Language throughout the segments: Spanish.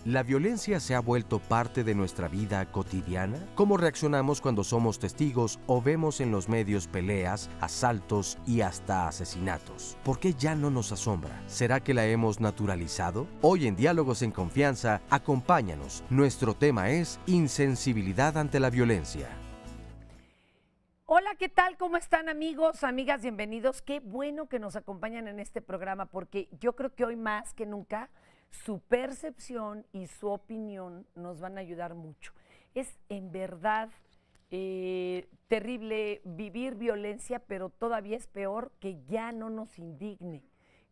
¿La violencia se ha vuelto parte de nuestra vida cotidiana? ¿Cómo reaccionamos cuando somos testigos o vemos en los medios peleas, asaltos y hasta asesinatos? ¿Por qué ya no nos asombra? ¿Será que la hemos naturalizado? Hoy en Diálogos en Confianza, acompáñanos. Nuestro tema es insensibilidad ante la violencia. Hola, ¿qué tal? ¿Cómo están, amigos, amigas? Bienvenidos. Qué bueno que nos acompañan en este programa porque yo creo que hoy más que nunca su percepción y su opinión nos van a ayudar mucho. Es en verdad terrible vivir violencia, pero todavía es peor que ya no nos indigne,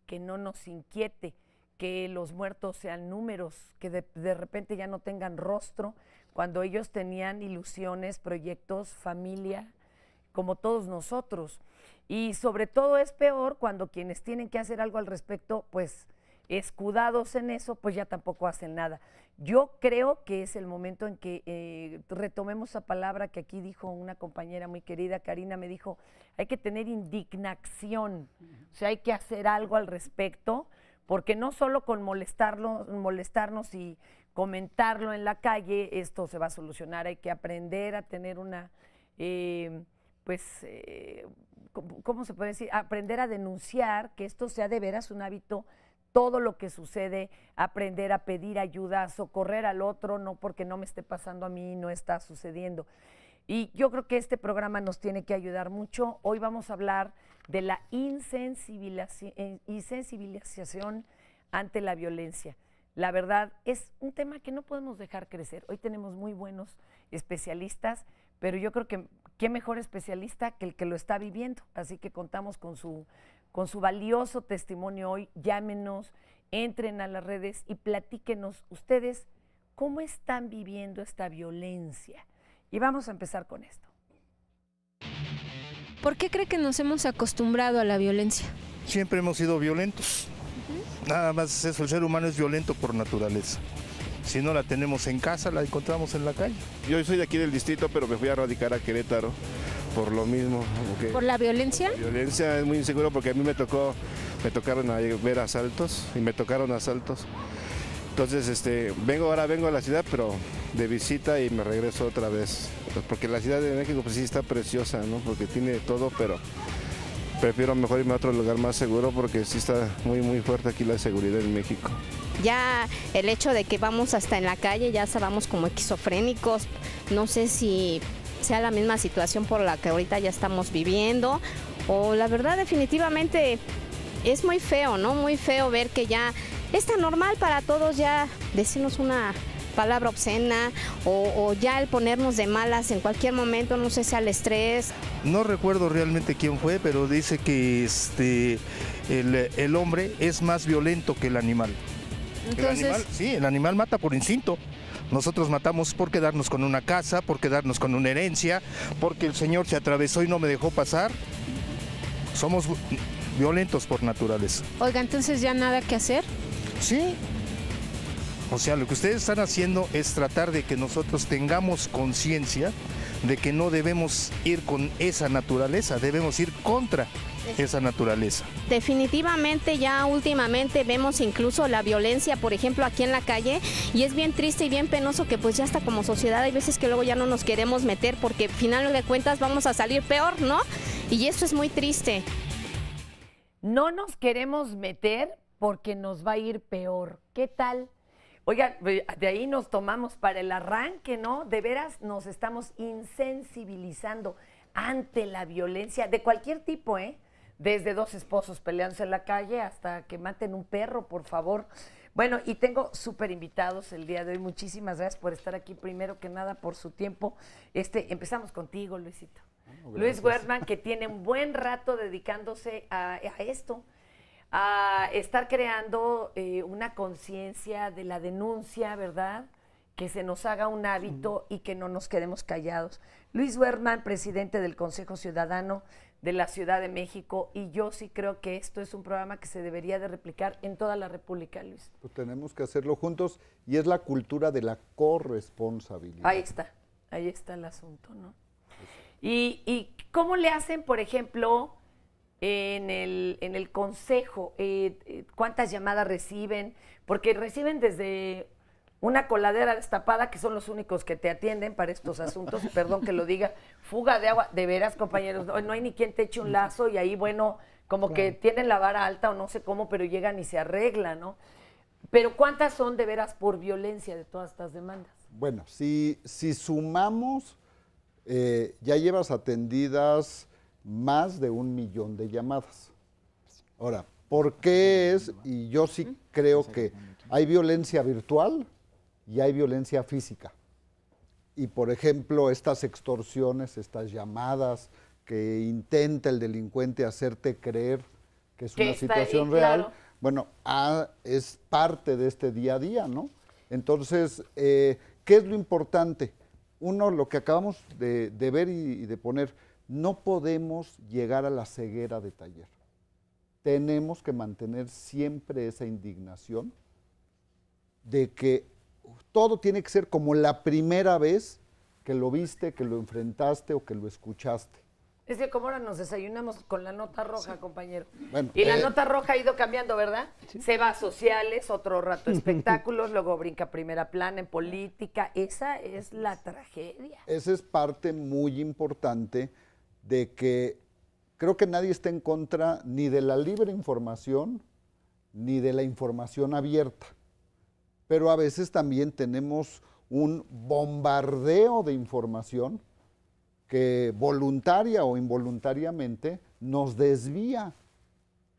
que no nos inquiete, que los muertos sean números, que de repente ya no tengan rostro, cuando ellos tenían ilusiones, proyectos, familia, como todos nosotros. Y sobre todo es peor cuando quienes tienen que hacer algo al respecto, pues escudados en eso, pues ya tampoco hacen nada. Yo creo que es el momento en que retomemos esa palabra que aquí dijo una compañera muy querida, Karina, me dijo, hay que tener indignación, o sea, hay que hacer algo al respecto, porque no solo con molestarnos y comentarlo en la calle, esto se va a solucionar, hay que aprender a tener una, ¿cómo se puede decir? Aprender a denunciar, que esto sea de veras un hábito. Todo lo que sucede, aprender a pedir ayuda, a socorrer al otro, no porque no me esté pasando a mí, no está sucediendo. Y yo creo que este programa nos tiene que ayudar mucho. Hoy vamos a hablar de la insensibilización ante la violencia. La verdad, es un tema que no podemos dejar crecer. Hoy tenemos muy buenos especialistas, pero yo creo que qué mejor especialista que el que lo está viviendo. Así que contamos con su valioso testimonio hoy. Llámenos, entren a las redes y platíquenos ustedes cómo están viviendo esta violencia. Y vamos a empezar con esto. ¿Por qué cree que nos hemos acostumbrado a la violencia? Siempre hemos sido violentos. Nada más eso, el ser humano es violento por naturaleza. Si no la tenemos en casa, la encontramos en la calle. Yo soy de aquí del distrito, pero me fui a radicar a Querétaro por lo mismo. ¿Por la violencia? La violencia es muy inseguro porque a mí me tocaron a ver asaltos y me tocaron asaltos. Entonces, vengo a la ciudad, pero de visita y me regreso otra vez. Porque la Ciudad de México pues sí está preciosa, ¿no? Porque tiene todo, pero prefiero mejor irme a otro lugar más seguro porque sí está muy, muy fuerte aquí la seguridad en México. Ya el hecho de que vamos hasta en la calle, ya vamos como esquizofrénicos, no sé si sea la misma situación por la que ahorita ya estamos viviendo, o la verdad definitivamente es muy feo, ¿no? Muy feo ver que ya es tan normal para todos ya decirnos una palabra obscena o ya el ponernos de malas en cualquier momento, no sé si al estrés. No recuerdo realmente quién fue, pero dice que el hombre es más violento que el animal. Entonces, El animal mata por instinto. Nosotros matamos por quedarnos con una casa, por quedarnos con una herencia, porque el Señor se atravesó y no me dejó pasar. Somos violentos por naturaleza. oiga, entonces ya nada que hacer. Sí. O sea, lo que ustedes están haciendo es tratar de que nosotros tengamos conciencia de que no debemos ir con esa naturaleza, debemos ir contra esa naturaleza. Definitivamente ya últimamente vemos incluso la violencia, por ejemplo, aquí en la calle, y es bien triste y bien penoso que pues ya hasta como sociedad hay veces que luego ya no nos queremos meter porque al final de cuentas vamos a salir peor, ¿no? Y eso es muy triste. No nos queremos meter porque nos va a ir peor. ¿Qué tal? Oigan, de ahí nos tomamos para el arranque, ¿no? De veras nos estamos insensibilizando ante la violencia de cualquier tipo, ¿eh? Desde dos esposos peleándose en la calle hasta que maten un perro, por favor. Bueno, y tengo súper invitados el día de hoy. Muchísimas gracias por estar aquí, primero que nada, por su tiempo. Empezamos contigo, Luisito. Luis Wertmann, que tiene un buen rato dedicándose a esto, a estar creando una conciencia de la denuncia, ¿verdad? Que se nos haga un hábito y que no nos quedemos callados. Luis Wertmann, presidente del Consejo Ciudadano de la Ciudad de México, y yo sí creo que esto es un programa que se debería de replicar en toda la República, Luis. Pues tenemos que hacerlo juntos y es la cultura de la corresponsabilidad. Ahí está el asunto, ¿no? ¿Y cómo le hacen, por ejemplo, en el consejo? ¿Cuántas llamadas reciben? Porque reciben desde una coladera destapada, que son los únicos que te atienden para estos asuntos, perdón que lo diga, fuga de agua, de veras, compañeros, no hay ni quien te eche un lazo y ahí, bueno, como que tienen la vara alta o no sé cómo, pero llegan y se arreglan, ¿no? Pero ¿cuántas son de veras por violencia de todas estas demandas? Bueno, si sumamos, ya llevas atendidas más de 1 millón de llamadas. Ahora, ¿por qué es? Y yo sí creo que hay violencia virtual y hay violencia física. Y por ejemplo, estas extorsiones, estas llamadas que intenta el delincuente hacerte creer que es una situación real, claro. Bueno, es parte de este día a día, ¿no? Entonces, ¿qué es lo importante? Uno, lo que acabamos de ver y de poner, no podemos llegar a la ceguera de taller. Tenemos que mantener siempre esa indignación de que todo tiene que ser como la primera vez que lo viste, que lo enfrentaste o que lo escuchaste. Es que como ahora nos desayunamos con la nota roja, compañero. Bueno, y la nota roja ha ido cambiando, ¿verdad? Sí. Se va a sociales, otro rato espectáculos, luego brinca primera plana en política. Esa es la tragedia. Esa es parte muy importante de que creo que nadie está en contra ni de la libre información ni de la información abierta. Pero a veces también tenemos un bombardeo de información que voluntaria o involuntariamente nos desvía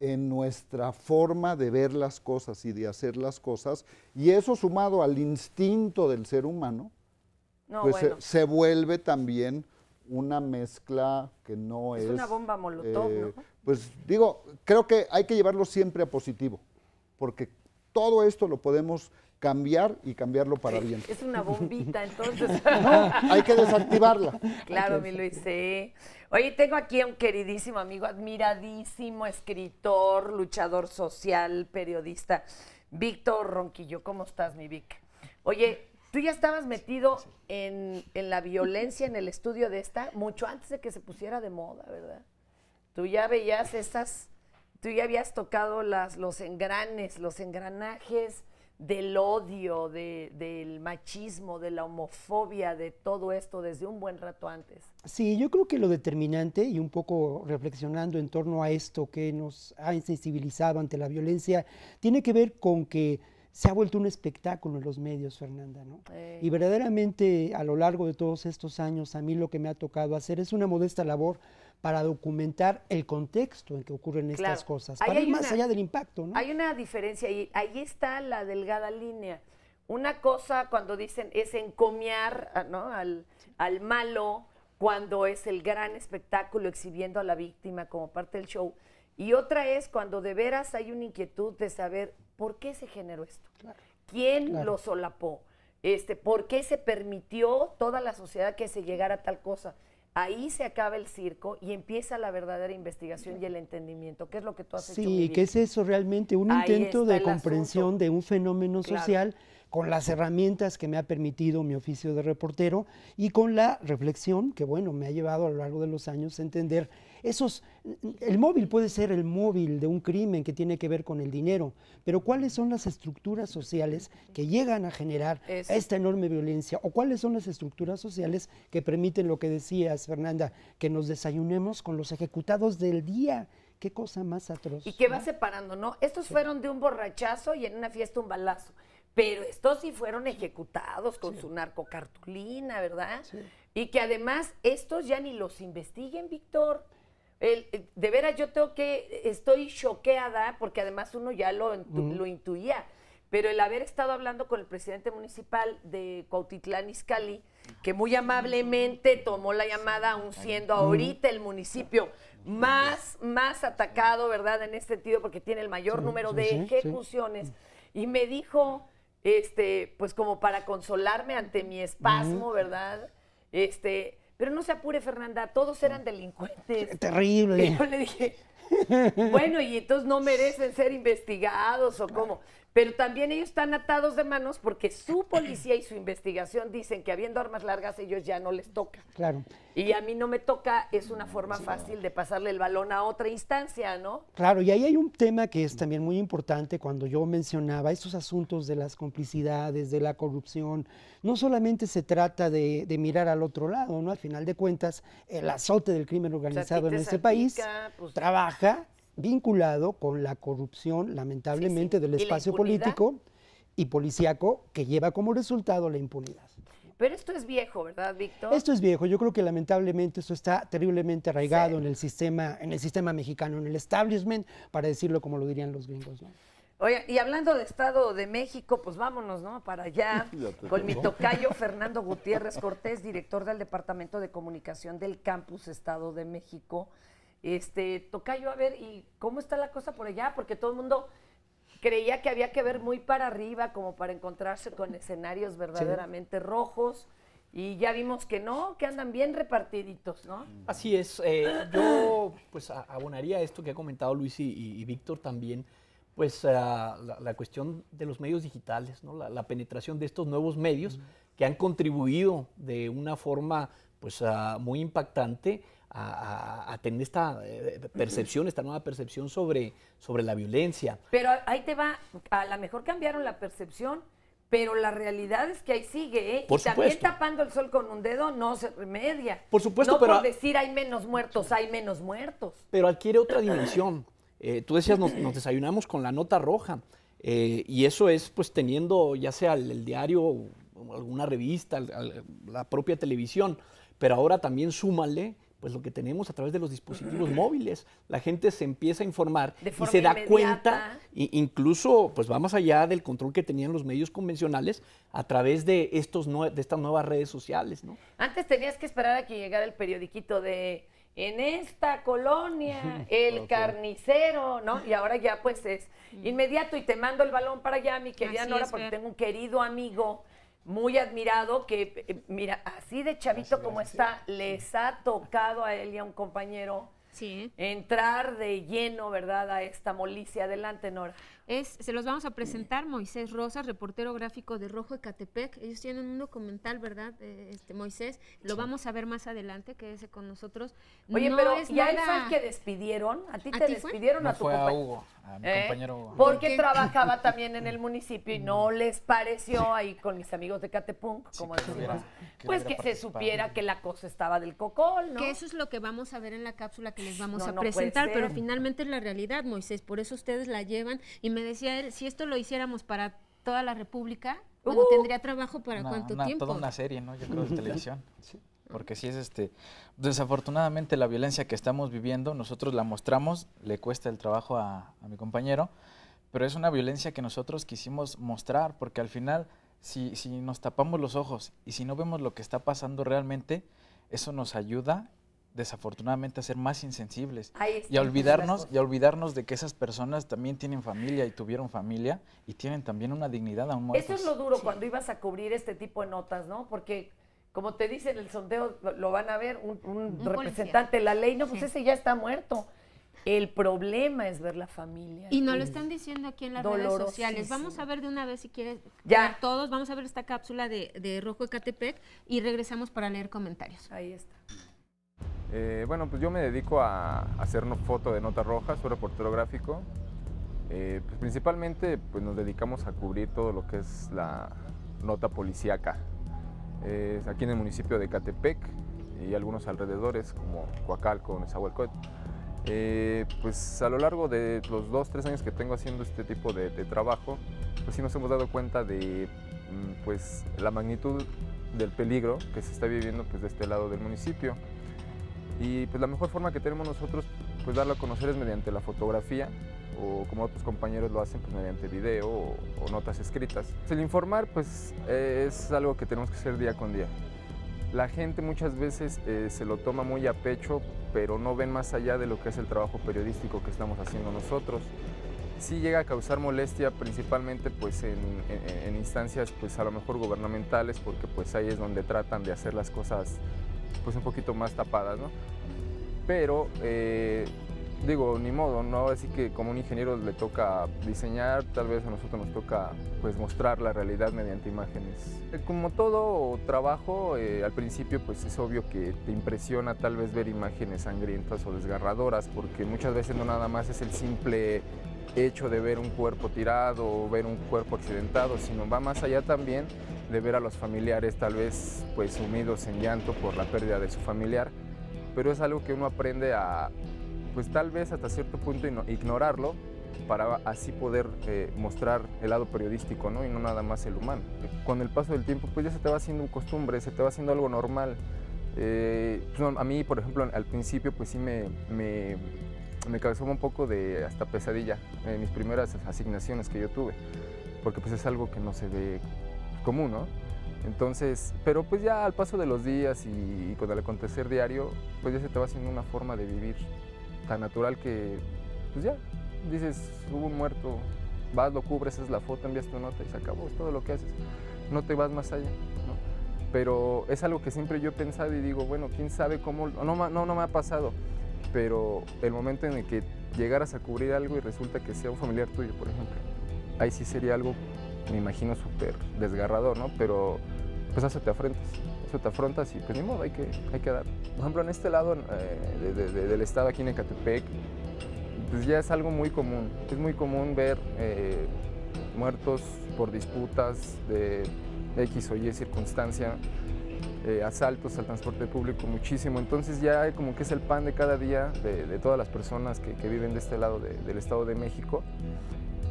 en nuestra forma de ver las cosas y de hacer las cosas, y eso sumado al instinto del ser humano, pues bueno, se vuelve también una mezcla que no es... Es una bomba molotov, ¿no? Pues digo, creo que hay que llevarlo siempre a positivo, porque todo esto lo podemos cambiar y cambiarlo para bien. Es una bombita, entonces. No, hay que desactivarla. Claro, mi Luis, sí. Oye, tengo aquí a un queridísimo amigo, admiradísimo escritor, luchador social, periodista, Víctor Ronquillo. ¿Cómo estás, mi Vic? Oye, tú ya estabas metido en la violencia en el estudio de esta mucho antes de que se pusiera de moda, ¿verdad? Tú ya veías tú ya habías tocado los engranes, los engranajes del odio, del machismo, de la homofobia, de todo esto desde un buen rato antes. Sí, yo creo que lo determinante, y un poco reflexionando en torno a esto que nos ha insensibilizado ante la violencia, tiene que ver con que se ha vuelto un espectáculo en los medios, Fernanda, ¿no? Y verdaderamente a lo largo de todos estos años, a mí lo que me ha tocado hacer es una modesta labor para documentar el contexto en que ocurren estas cosas, para ir más allá del impacto, ¿no? Hay una diferencia y ahí está la delgada línea. Una cosa cuando dicen es encomiar, ¿no?, al malo, cuando es el gran espectáculo exhibiendo a la víctima como parte del show, y otra es cuando de veras hay una inquietud de saber por qué se generó esto, quién lo solapó, por qué se permitió toda la sociedad que se llegara a tal cosa. Ahí se acaba el circo y empieza la verdadera investigación y el entendimiento, que es lo que tú has hecho. Sí, ¿qué es eso realmente? Un intento de comprensión de un fenómeno social con las herramientas que me ha permitido mi oficio de reportero y con la reflexión que, bueno, me ha llevado a lo largo de los años a entender el móvil puede ser el móvil de un crimen que tiene que ver con el dinero, pero ¿cuáles son las estructuras sociales que llegan a generar esta enorme violencia? ¿O cuáles son las estructuras sociales que permiten lo que decías, Fernanda, que nos desayunemos con los ejecutados del día? Qué cosa más atroz. Y que va separando, ¿no? Estos fueron de un borrachazo y en una fiesta un balazo. Pero estos sí fueron ejecutados con su narcocartulina, ¿verdad? Sí. Y que además estos ya ni los investiguen, Víctor. De veras estoy choqueada, porque además uno ya lo intuía, pero el haber estado hablando con el presidente municipal de Cuautitlán Izcalli, que muy amablemente tomó la llamada, aun siendo ahorita el municipio más atacado, ¿verdad? En este sentido, porque tiene el mayor número de ejecuciones, y me dijo, pues como para consolarme ante mi espasmo, ¿verdad? Pero no se apure, Fernanda, todos eran delincuentes. Terrible. Y yo le dije, bueno, y entonces no merecen ser investigados o cómo. Pero también ellos están atados de manos porque su policía y su investigación dicen que habiendo armas largas ellos ya no les toca. Claro. Y a mí no me toca, es una forma fácil de pasarle el balón a otra instancia, ¿no? Claro, y ahí hay un tema que es también muy importante cuando yo mencionaba estos asuntos de las complicidades, de la corrupción. No solamente se trata de mirar al otro lado, ¿no? Al final de cuentas, el azote del crimen organizado en este país trabaja vinculado con la corrupción, lamentablemente, del espacio político y policíaco que lleva como resultado la impunidad. Pero esto es viejo, ¿verdad, Víctor? Esto es viejo. Yo creo que lamentablemente esto está terriblemente arraigado en el sistema mexicano, en el establishment, para decirlo como lo dirían los gringos, ¿no? Oye, y hablando de Estado de México, pues vámonos, ¿no? Para allá, con mi tocayo Fernando Gutiérrez Cortés, director del Departamento de Comunicación del Campus Estado de México. Tocayo, a ver, ¿y cómo está la cosa por allá? Porque todo el mundo creía que había que ver muy para arriba como para encontrarse con escenarios verdaderamente rojos, y ya vimos que no, que andan bien repartiditos, ¿no? Así es. Yo pues abonaría esto que ha comentado Luis y Víctor también, pues la cuestión de los medios digitales, ¿no? La penetración de estos nuevos medios que han contribuido de una forma pues muy impactante a tener esta percepción, esta nueva percepción sobre la violencia. Pero ahí te va, a lo mejor cambiaron la percepción, pero la realidad es que ahí sigue, ¿eh? Por y supuesto. También tapando el sol con un dedo no se remedia. Por supuesto, no pero por decir hay menos muertos, hay menos muertos. Pero adquiere otra dimensión. Tú decías, nos desayunamos con la nota roja, y eso es pues teniendo ya sea el diario, o alguna revista, la propia televisión, pero ahora también súmale pues lo que tenemos a través de los dispositivos móviles. La gente se empieza a informar y se da cuenta, incluso pues va más allá del control que tenían los medios convencionales a través de estas nuevas redes sociales, ¿no? Antes tenías que esperar a que llegara el periodiquito de en esta colonia, el carnicero, ¿no? Y ahora ya pues es inmediato y te mando el balón para allá, mi querida Nora, porque tengo un querido amigo muy admirado que, mira, así de chavito como está, les ha tocado a él y a un compañero entrar de lleno, ¿verdad?, a esta molicie. Adelante, Nora. Se los vamos a presentar, Moisés Rosas, reportero gráfico de Rojo Ecatepec. Ellos tienen un documental, ¿verdad, Moisés? Lo vamos a ver más adelante, quédese con nosotros. Oye, pero ya él fue el que despidieron. ¿A ti te despidieron o a tu compañero? A Hugo, a mi compañero Hugo. Porque trabajaba también en el municipio y no les pareció, ahí con mis amigos de Catepunk, como decimos, pues que se supiera que la cosa estaba del cocol, ¿no? Que eso es lo que vamos a ver en la cápsula que les vamos a presentar, pero finalmente es la realidad, Moisés, por eso ustedes la llevan. Y me decía él, si esto lo hiciéramos para toda la República, bueno, tendría trabajo para cuánto tiempo. Toda una serie, ¿no? Yo creo, de televisión. Sí. Porque si es desafortunadamente la violencia que estamos viviendo, nosotros la mostramos, le cuesta el trabajo a mi compañero, pero es una violencia que nosotros quisimos mostrar, porque al final, si nos tapamos los ojos y si no vemos lo que está pasando realmente, eso nos ayuda desafortunadamente a ser más insensibles y a olvidarnos de que esas personas también tienen familia y tuvieron familia y tienen también una dignidad aún muertos. Eso es lo duro cuando ibas a cubrir este tipo de notas, ¿no? Porque como te dicen, el sondeo lo van a ver, un representante de la ley, no, pues ese ya está muerto. El problema es ver la familia. Y nos lo están diciendo aquí en las redes sociales. Vamos a ver de una vez, si quieres, ya todos, vamos a ver esta cápsula de Rojo Ecatepec y regresamos para leer comentarios. Ahí está. Bueno, pues yo me dedico a hacer foto de nota roja, soy reportero gráfico. Pues principalmente pues nos dedicamos a cubrir todo lo que es la nota policíaca. Aquí en el municipio de Ecatepec y algunos alrededores como Coacalco, Nezahualcóyotl. Pues a lo largo de los 2-3 años que tengo haciendo este tipo de trabajo, pues sí nos hemos dado cuenta de pues la magnitud del peligro que se está viviendo pues de este lado del municipio. Y pues la mejor forma que tenemos nosotros pues darlo a conocer es mediante la fotografía o como otros compañeros lo hacen pues, mediante video o notas escritas. El informar pues es algo que tenemos que hacer día con día. La gente muchas veces se lo toma muy a pecho, pero no ven más allá de lo que es el trabajo periodístico que estamos haciendo nosotros. Sí llega a causar molestia principalmente pues en instancias pues a lo mejor gubernamentales, porque pues ahí es donde tratan de hacer las cosas pues un poquito más tapadas, ¿no? Pero digo, ni modo, ¿no? Así que como un ingeniero le toca diseñar, tal vez a nosotros nos toca pues mostrar la realidad mediante imágenes. Como todo trabajo, al principio pues es obvio que te impresiona tal vez ver imágenes sangrientas o desgarradoras, porque muchas veces no nada más es el simple hecho de ver un cuerpo tirado o ver un cuerpo accidentado, sino va más allá también de ver a los familiares tal vez pues sumidos en llanto por la pérdida de su familiar, pero es algo que uno aprende a pues tal vez hasta cierto punto ignorarlo para así poder mostrar el lado periodístico, ¿no? Y no nada más el humano. Con el paso del tiempo pues ya se te va haciendo costumbre, se te va haciendo algo normal. Pues, a mí, por ejemplo, al principio pues sí me causó un poco de hasta pesadilla en mis primeras asignaciones que yo tuve, porque pues es algo que no se ve común, ¿no? Entonces, pero pues ya al paso de los días y con el acontecer diario, pues ya se te va haciendo una forma de vivir tan natural que pues ya dices, hubo un muerto, vas, lo cubres, haces la foto, envías tu nota y se acabó, es todo lo que haces, no te vas más allá, ¿no? Pero es algo que siempre yo he pensado y digo, bueno, quién sabe cómo, no me ha pasado, pero el momento en el que llegaras a cubrir algo y resulta que sea un familiar tuyo, por ejemplo, ahí sí sería algo, me imagino, súper desgarrador, ¿no? Pero pues eso te afrontas y pues ni modo, hay que dar. Por ejemplo, en este lado del estado, aquí en Ecatepec, pues ya es algo muy común. Es muy común ver muertos por disputas de X o Y circunstancia, asaltos al transporte público muchísimo. Entonces ya como que es el pan de cada día de todas las personas que viven de este lado del Estado de México.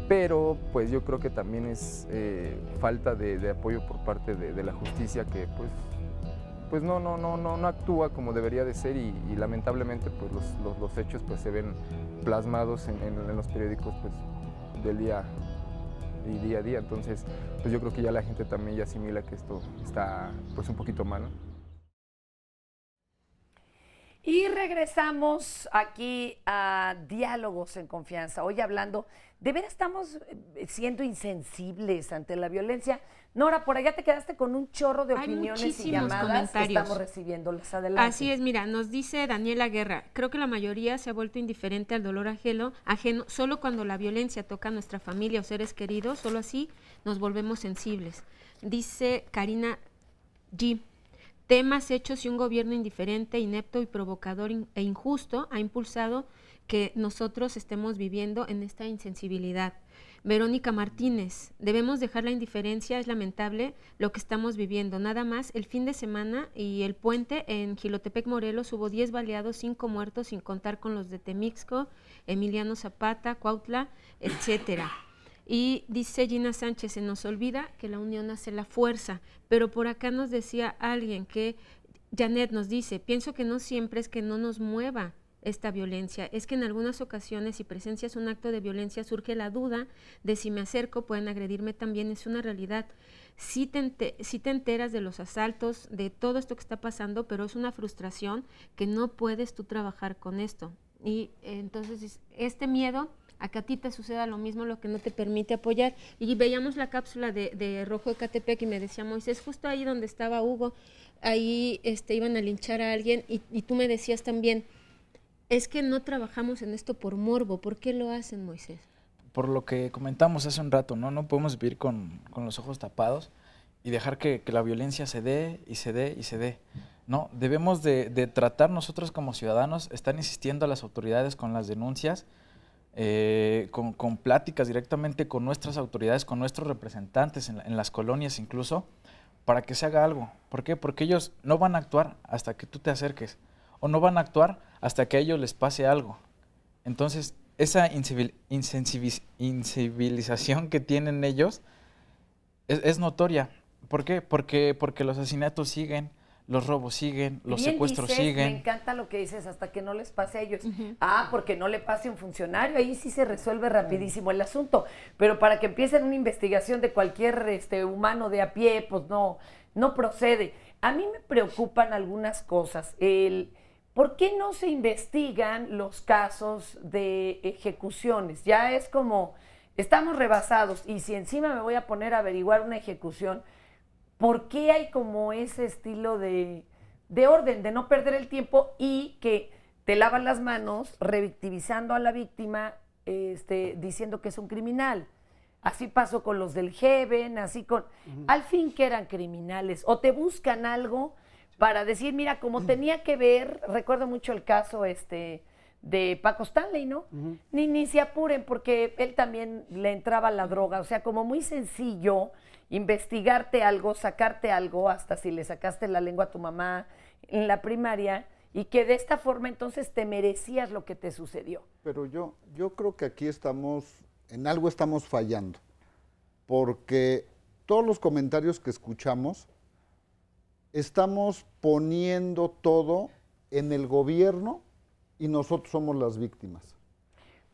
Pero pues yo creo que también es falta de apoyo por parte de la justicia, que pues no actúa como debería de ser y lamentablemente pues los hechos pues se ven plasmados en los periódicos pues del día a día. Entonces pues yo creo que ya la gente también ya asimila que esto está pues un poquito mal, ¿no? Y regresamos aquí a Diálogos en Confianza. Hoy hablando, ¿de veras estamos siendo insensibles ante la violencia? Nora, por allá te quedaste con un chorro de opiniones y llamadas que estamos recibiéndolas. Adelante. Así es, mira, nos dice Daniela Guerra, creo que la mayoría se ha vuelto indiferente al dolor ajeno solo cuando la violencia toca a nuestra familia o seres queridos, solo así nos volvemos sensibles. Dice Karina G. Temas, hechos y un gobierno indiferente, inepto y provocador e injusto ha impulsado que nosotros estemos viviendo en esta insensibilidad. Verónica Martínez, debemos dejar la indiferencia, es lamentable lo que estamos viviendo. Nada más, el fin de semana y el puente en Jilotepec, Morelos, hubo 10 baleados, 5 muertos, sin contar con los de Temixco, Emiliano Zapata, Cuautla, etcétera. Y dice Gina Sánchez, se nos olvida que la unión hace la fuerza, pero por acá nos decía alguien que, Janet nos dice, pienso que no siempre es que no nos mueva esta violencia, es que en algunas ocasiones si presencias un acto de violencia surge la duda de si me acerco pueden agredirme también, es una realidad. Sí te enteras de los asaltos, de todo esto que está pasando, pero es una frustración que no puedes tú trabajar con esto. Y entonces este miedo a que a ti te suceda lo mismo, lo que no te permite apoyar. Y veíamos la cápsula de Rojo Ecatepec y me decía Moisés, justo ahí donde estaba Hugo, ahí iban a linchar a alguien y tú me decías también, es que no trabajamos en esto por morbo. ¿Por qué lo hacen, Moisés? Por lo que comentamos hace un rato, ¿no? No podemos vivir con los ojos tapados y dejar que la violencia se dé y se dé y se dé. No, debemos de tratar nosotros como ciudadanos, estar insistiendo a las autoridades con las denuncias, con pláticas directamente con nuestras autoridades, con nuestros representantes en las colonias incluso, para que se haga algo. ¿Por qué? Porque ellos no van a actuar hasta que tú te acerques, o no van a actuar hasta que a ellos les pase algo. Entonces, esa incivilización que tienen ellos es notoria. ¿Por qué? Porque los asesinatos siguen, los robos siguen, los Bien secuestros dices, siguen. Me encanta lo que dices, hasta que no les pase a ellos. Porque no le pase a un funcionario, ahí sí se resuelve rapidísimo el asunto. Pero para que empiecen una investigación de cualquier humano de a pie, pues no procede. A mí me preocupan algunas cosas. ¿Por qué no se investigan los casos de ejecuciones? Ya es como, estamos rebasados, y si encima me voy a poner a averiguar una ejecución, ¿por qué hay como ese estilo de orden, de no perder el tiempo y que te lavan las manos revictimizando a la víctima, diciendo que es un criminal? Así pasó con los del Heaven, así con... Al fin que eran criminales, o te buscan algo para decir, mira, como tenía que ver, recuerdo mucho el caso de Paco Stanley, ¿no? Ni se apuren, porque él también le entraba la droga, o sea, como muy sencillo investigarte algo, sacarte algo, hasta si le sacaste la lengua a tu mamá en la primaria, y que de esta forma entonces te merecías lo que te sucedió. Pero yo creo que aquí en algo estamos fallando, porque todos los comentarios que escuchamos, estamos poniendo todo en el gobierno y nosotros somos las víctimas.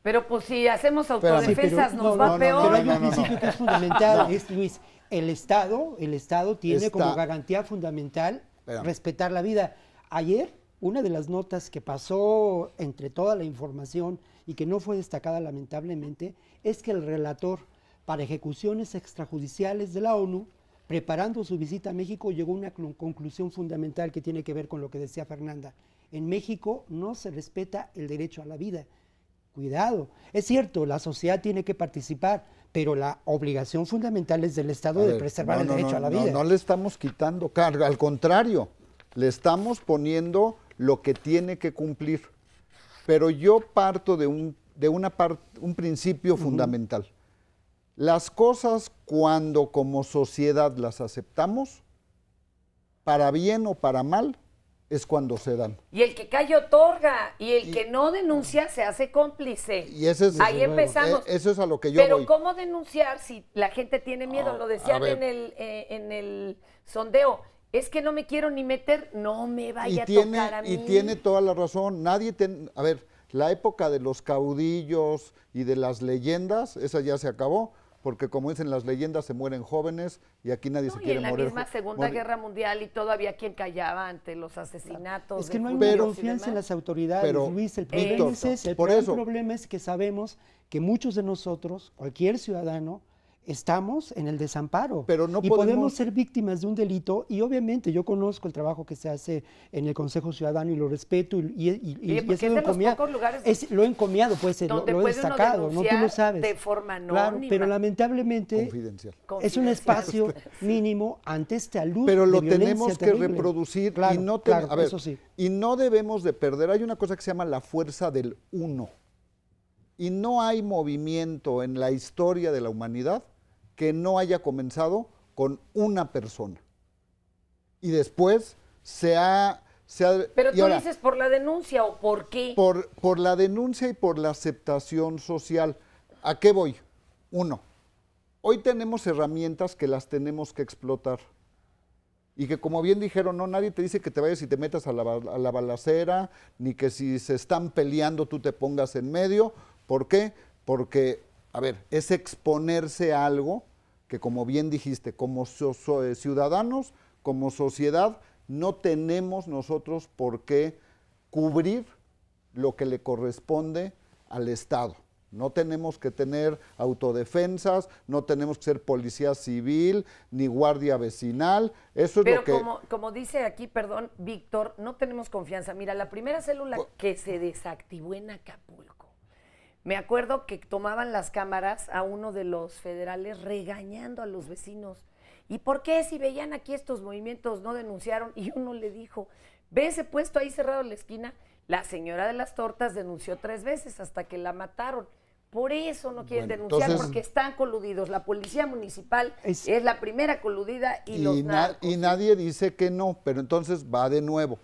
Pero pues si hacemos autodefensas nos va peor. Pero hay un principio que es fundamental, Luis. El Estado tiene como garantía fundamental respetar la vida. Ayer, una de las notas que pasó entre toda la información y que no fue destacada lamentablemente, es que el relator para ejecuciones extrajudiciales de la ONU, preparando su visita a México, llegó a una conclusión fundamental que tiene que ver con lo que decía Fernanda. En México no se respeta el derecho a la vida. Cuidado, es cierto, la sociedad tiene que participar, pero la obligación fundamental es del Estado de preservar el derecho a la vida. No le estamos quitando carga, al contrario, le estamos poniendo lo que tiene que cumplir. Pero yo parto de un principio fundamental. Las cosas, cuando como sociedad las aceptamos, para bien o para mal, es cuando se dan. Y el que calla otorga, y el que no denuncia se hace cómplice. Y ese es, ahí empezamos. Eso es a lo que yo voy. Pero ¿cómo denunciar si la gente tiene miedo? Lo decían en el sondeo. Es que no me quiero ni meter, no me vaya a tocar a mí. Y tiene toda la razón. A ver, la época de los caudillos y de las leyendas, esa ya se acabó. Porque como dicen las leyendas, se mueren jóvenes y aquí nadie se quiere morir. Y en la misma Segunda Guerra Mundial y todo había quien callaba ante los asesinatos. Es que no hay una confianza en las autoridades, Luis. El problema es ese. El problema es que sabemos que muchos de nosotros, cualquier ciudadano, estamos en el desamparo. Pero no podemos ser víctimas de un delito, y obviamente yo conozco el trabajo que se hace en el Consejo Ciudadano y lo respeto y eso lo he encomiado, pues lo he destacado, no tú lo sabes. De forma anónima. Claro, pero lamentablemente es un espacio mínimo ante esta luz. Pero lo de violencia tenemos que terrible. reproducir eso sí. Y no debemos de perder. Hay una cosa que se llama la fuerza del uno. Y no hay movimiento en la historia de la humanidad que no haya comenzado con una persona. Y después Pero tú dices por la denuncia, ¿o por qué? Por la denuncia y por la aceptación social. ¿A qué voy? Uno, hoy tenemos herramientas que las tenemos que explotar. Y que, como bien dijeron, no, nadie te dice que te vayas y te metas a la balacera, ni que si se están peleando tú te pongas en medio. ¿Por qué? Porque, a ver, es exponerse a algo que, como bien dijiste, como ciudadanos, como sociedad, no tenemos nosotros por qué cubrir lo que le corresponde al Estado. No tenemos que tener autodefensas, no tenemos que ser policía civil, ni guardia vecinal. Eso es lo que... Pero como dice aquí, perdón, Víctor, no tenemos confianza. Mira, la primera célula que se desactivó en Acapulco, me acuerdo que tomaban las cámaras a uno de los federales regañando a los vecinos. ¿Y por qué si veían aquí estos movimientos no denunciaron? Y uno le dijo, ve ese puesto ahí cerrado en la esquina. La señora de las tortas denunció 3 veces hasta que la mataron. Por eso no quieren denunciar, entonces, porque están coludidos. La policía municipal es la primera coludida y los narcos. Y nadie dice que no, pero entonces va de nuevo.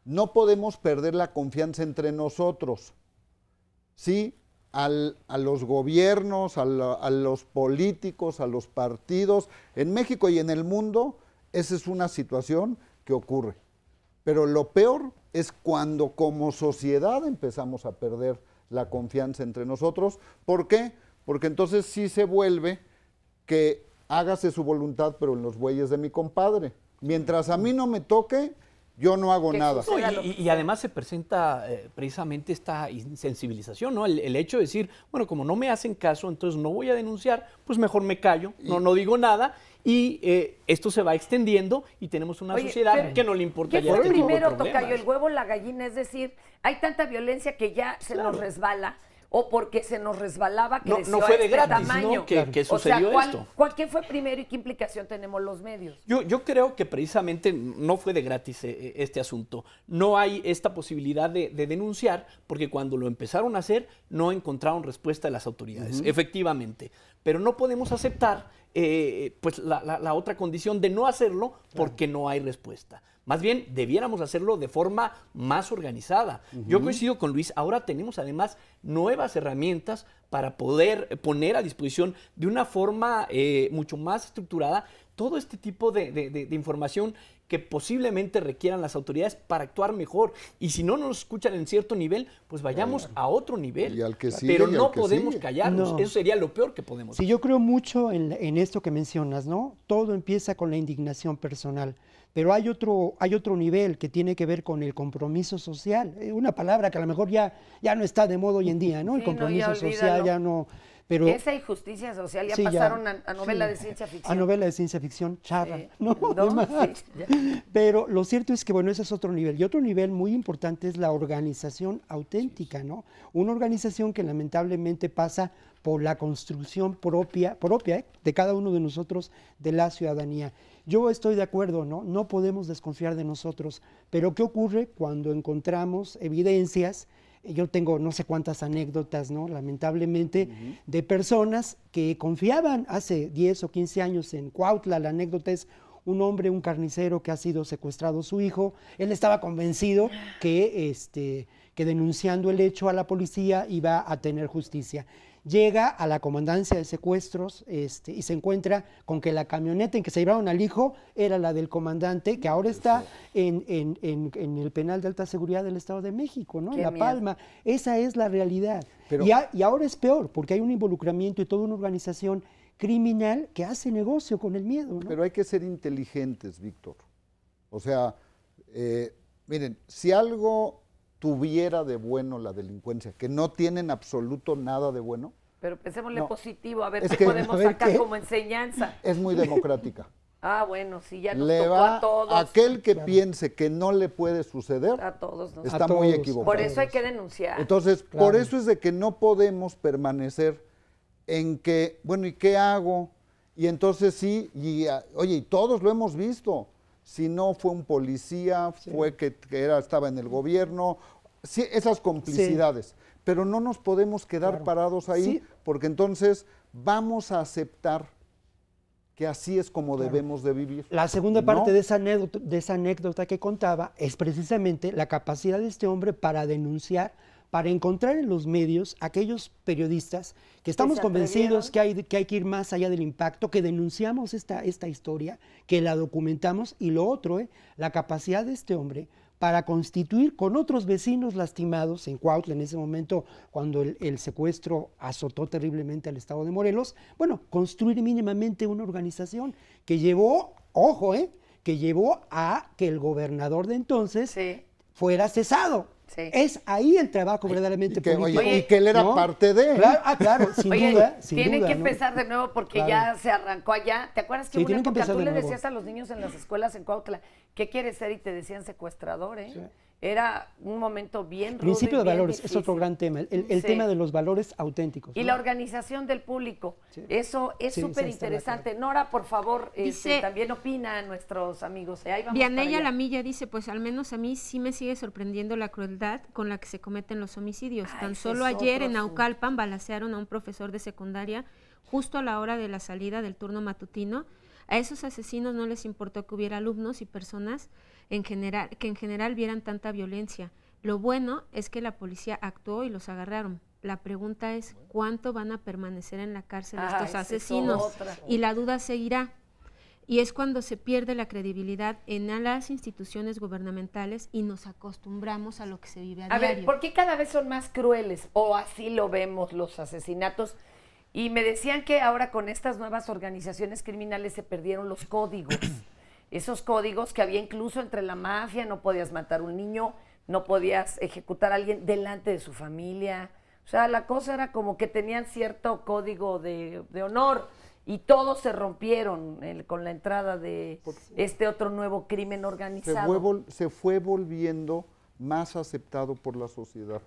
No podemos perder la confianza entre nosotros. Sí, a los gobiernos, a los políticos, a los partidos. En México y en el mundo, esa es una situación que ocurre. Pero lo peor es cuando como sociedad empezamos a perder la confianza entre nosotros. ¿Por qué? Porque entonces sí se vuelve que hágase su voluntad, pero en los bueyes de mi compadre. Mientras a mí no me toque, yo no hago nada. No, y además se presenta precisamente esta insensibilización, ¿no? El hecho de decir, bueno, como no me hacen caso, entonces no voy a denunciar, pues mejor me callo, no digo nada, y esto se va extendiendo y tenemos una sociedad que no le importa ya este tipo de problemas. ¿Qué fue primero, tocayo, el huevo o la gallina? Es decir, hay tanta violencia que ya se nos resbala, o porque se nos resbalaba creció no fue de este gratis, tamaño. ¿no? Que sucedió esto. ¿Quién fue primero y qué implicación tenemos los medios? Yo creo que precisamente no fue de gratis este asunto. No hay esta posibilidad de denunciar porque cuando lo empezaron a hacer no encontraron respuesta de las autoridades, efectivamente. Pero no podemos aceptar pues la otra condición de no hacerlo porque no hay respuesta. Más bien, debiéramos hacerlo de forma más organizada. Yo coincido con Luis, ahora tenemos además nuevas herramientas para poder poner a disposición de una forma mucho más estructurada todo este tipo de información que posiblemente requieran las autoridades para actuar mejor. Y si no nos escuchan en cierto nivel, pues vayamos a otro nivel. Y al que sigue, pero no podemos callarnos. Eso sería lo peor que podemos hacer. Sí, yo creo mucho en esto que mencionas, ¿no? Todo empieza con la indignación personal. Pero hay otro nivel que tiene que ver con el compromiso social. Una palabra que a lo mejor ya no está de moda hoy en día, ¿no? El compromiso social ya no... Pero, esa injusticia social ya pasaron a novela de ciencia ficción. A novela de ciencia ficción, charra, ¿no? Sí, pero lo cierto es que, bueno, ese es otro nivel. Y otro nivel muy importante es la organización auténtica, ¿no? Una organización que lamentablemente pasa por la construcción propia de cada uno de nosotros, de la ciudadanía. Yo estoy de acuerdo, ¿no? No podemos desconfiar de nosotros, pero ¿qué ocurre cuando encontramos evidencias? Yo tengo no sé cuántas anécdotas, ¿no? Lamentablemente, de personas que confiaban hace 10 o 15 años en Cuautla. La anécdota es un hombre, un carnicero que ha sido secuestrado su hijo. Él estaba convencido que denunciando el hecho a la policía iba a tener justicia. Llega a la comandancia de secuestros y se encuentra con que la camioneta en que se llevaron al hijo era la del comandante, que ahora está en el penal de alta seguridad del Estado de México, ¿no? En La Palma. Esa es la realidad. Pero, y ahora es peor, porque hay un involucramiento y toda una organización criminal que hace negocio con el miedo, ¿no? Pero hay que ser inteligentes, Víctor. O sea, miren, si algo tuviera de bueno la delincuencia, que no tienen absoluto nada de bueno. Pero pensémosle positivo, a ver qué podemos sacar como enseñanza. Es muy democrática. Bueno, si ya nos tocó a todos. Aquel que piense que no le puede suceder, a todos está muy equivocado. Por eso hay que denunciar. Entonces, por eso es de que no podemos permanecer en que, bueno, ¿y qué hago? Y entonces sí, oye, y todos lo hemos visto. Si no fue un policía, fue que estaba en el gobierno, sí, esas complicidades. Pero no nos podemos quedar parados ahí, porque entonces vamos a aceptar que así es como debemos de vivir. La segunda parte de esa anécdota que contaba es precisamente la capacidad de este hombre para denunciar, para encontrar en los medios aquellos periodistas que estamos convencidos que hay que ir más allá del impacto, que denunciamos esta historia, que la documentamos, y lo otro, la capacidad de este hombre para constituir con otros vecinos lastimados en Cuautla, en ese momento cuando el secuestro azotó terriblemente al estado de Morelos, bueno, construir mínimamente una organización que llevó, que llevó a que el gobernador de entonces fuera cesado. Sí. Es ahí el trabajo verdaderamente político. Y que él era parte de... Claro, sin duda. Tienen que empezar de nuevo porque ya se arrancó allá. ¿Te acuerdas que una época tú le decías a los niños en las escuelas en Cuautla, ¿qué quieres ser? Y te decían secuestrador, ¿eh? Sí. Era un momento bien rudo. Principio de valores, difícil. Es otro gran tema, el tema de los valores auténticos. Y la organización del público, eso es súper interesante. Nora, por favor, también opina a nuestros amigos. Vianella Lamilla dice, pues al menos a mí sí me sigue sorprendiendo la crueldad con la que se cometen los homicidios. Tan solo ayer en Naucalpan balacearon a un profesor de secundaria justo a la hora de la salida del turno matutino. A esos asesinos no les importó que hubiera alumnos y personas que en general vieran tanta violencia. Lo bueno es que la policía actuó y los agarraron. La pregunta es, ¿cuánto van a permanecer en la cárcel estos asesinos? Y la duda seguirá. y es cuando se pierde la credibilidad en las instituciones gubernamentales y nos acostumbramos a lo que se vive a diario. A ver, ¿por qué cada vez son más crueles? O así lo vemos los asesinatos. Y me decían que ahora con estas nuevas organizaciones criminales se perdieron los códigos. Esos códigos que había incluso entre la mafia, no podías matar a un niño, no podías ejecutar a alguien delante de su familia. O sea, la cosa era como que tenían cierto código de honor y todos se rompieron con la entrada de este otro nuevo crimen organizado. Se fue volviendo más aceptado por la sociedad.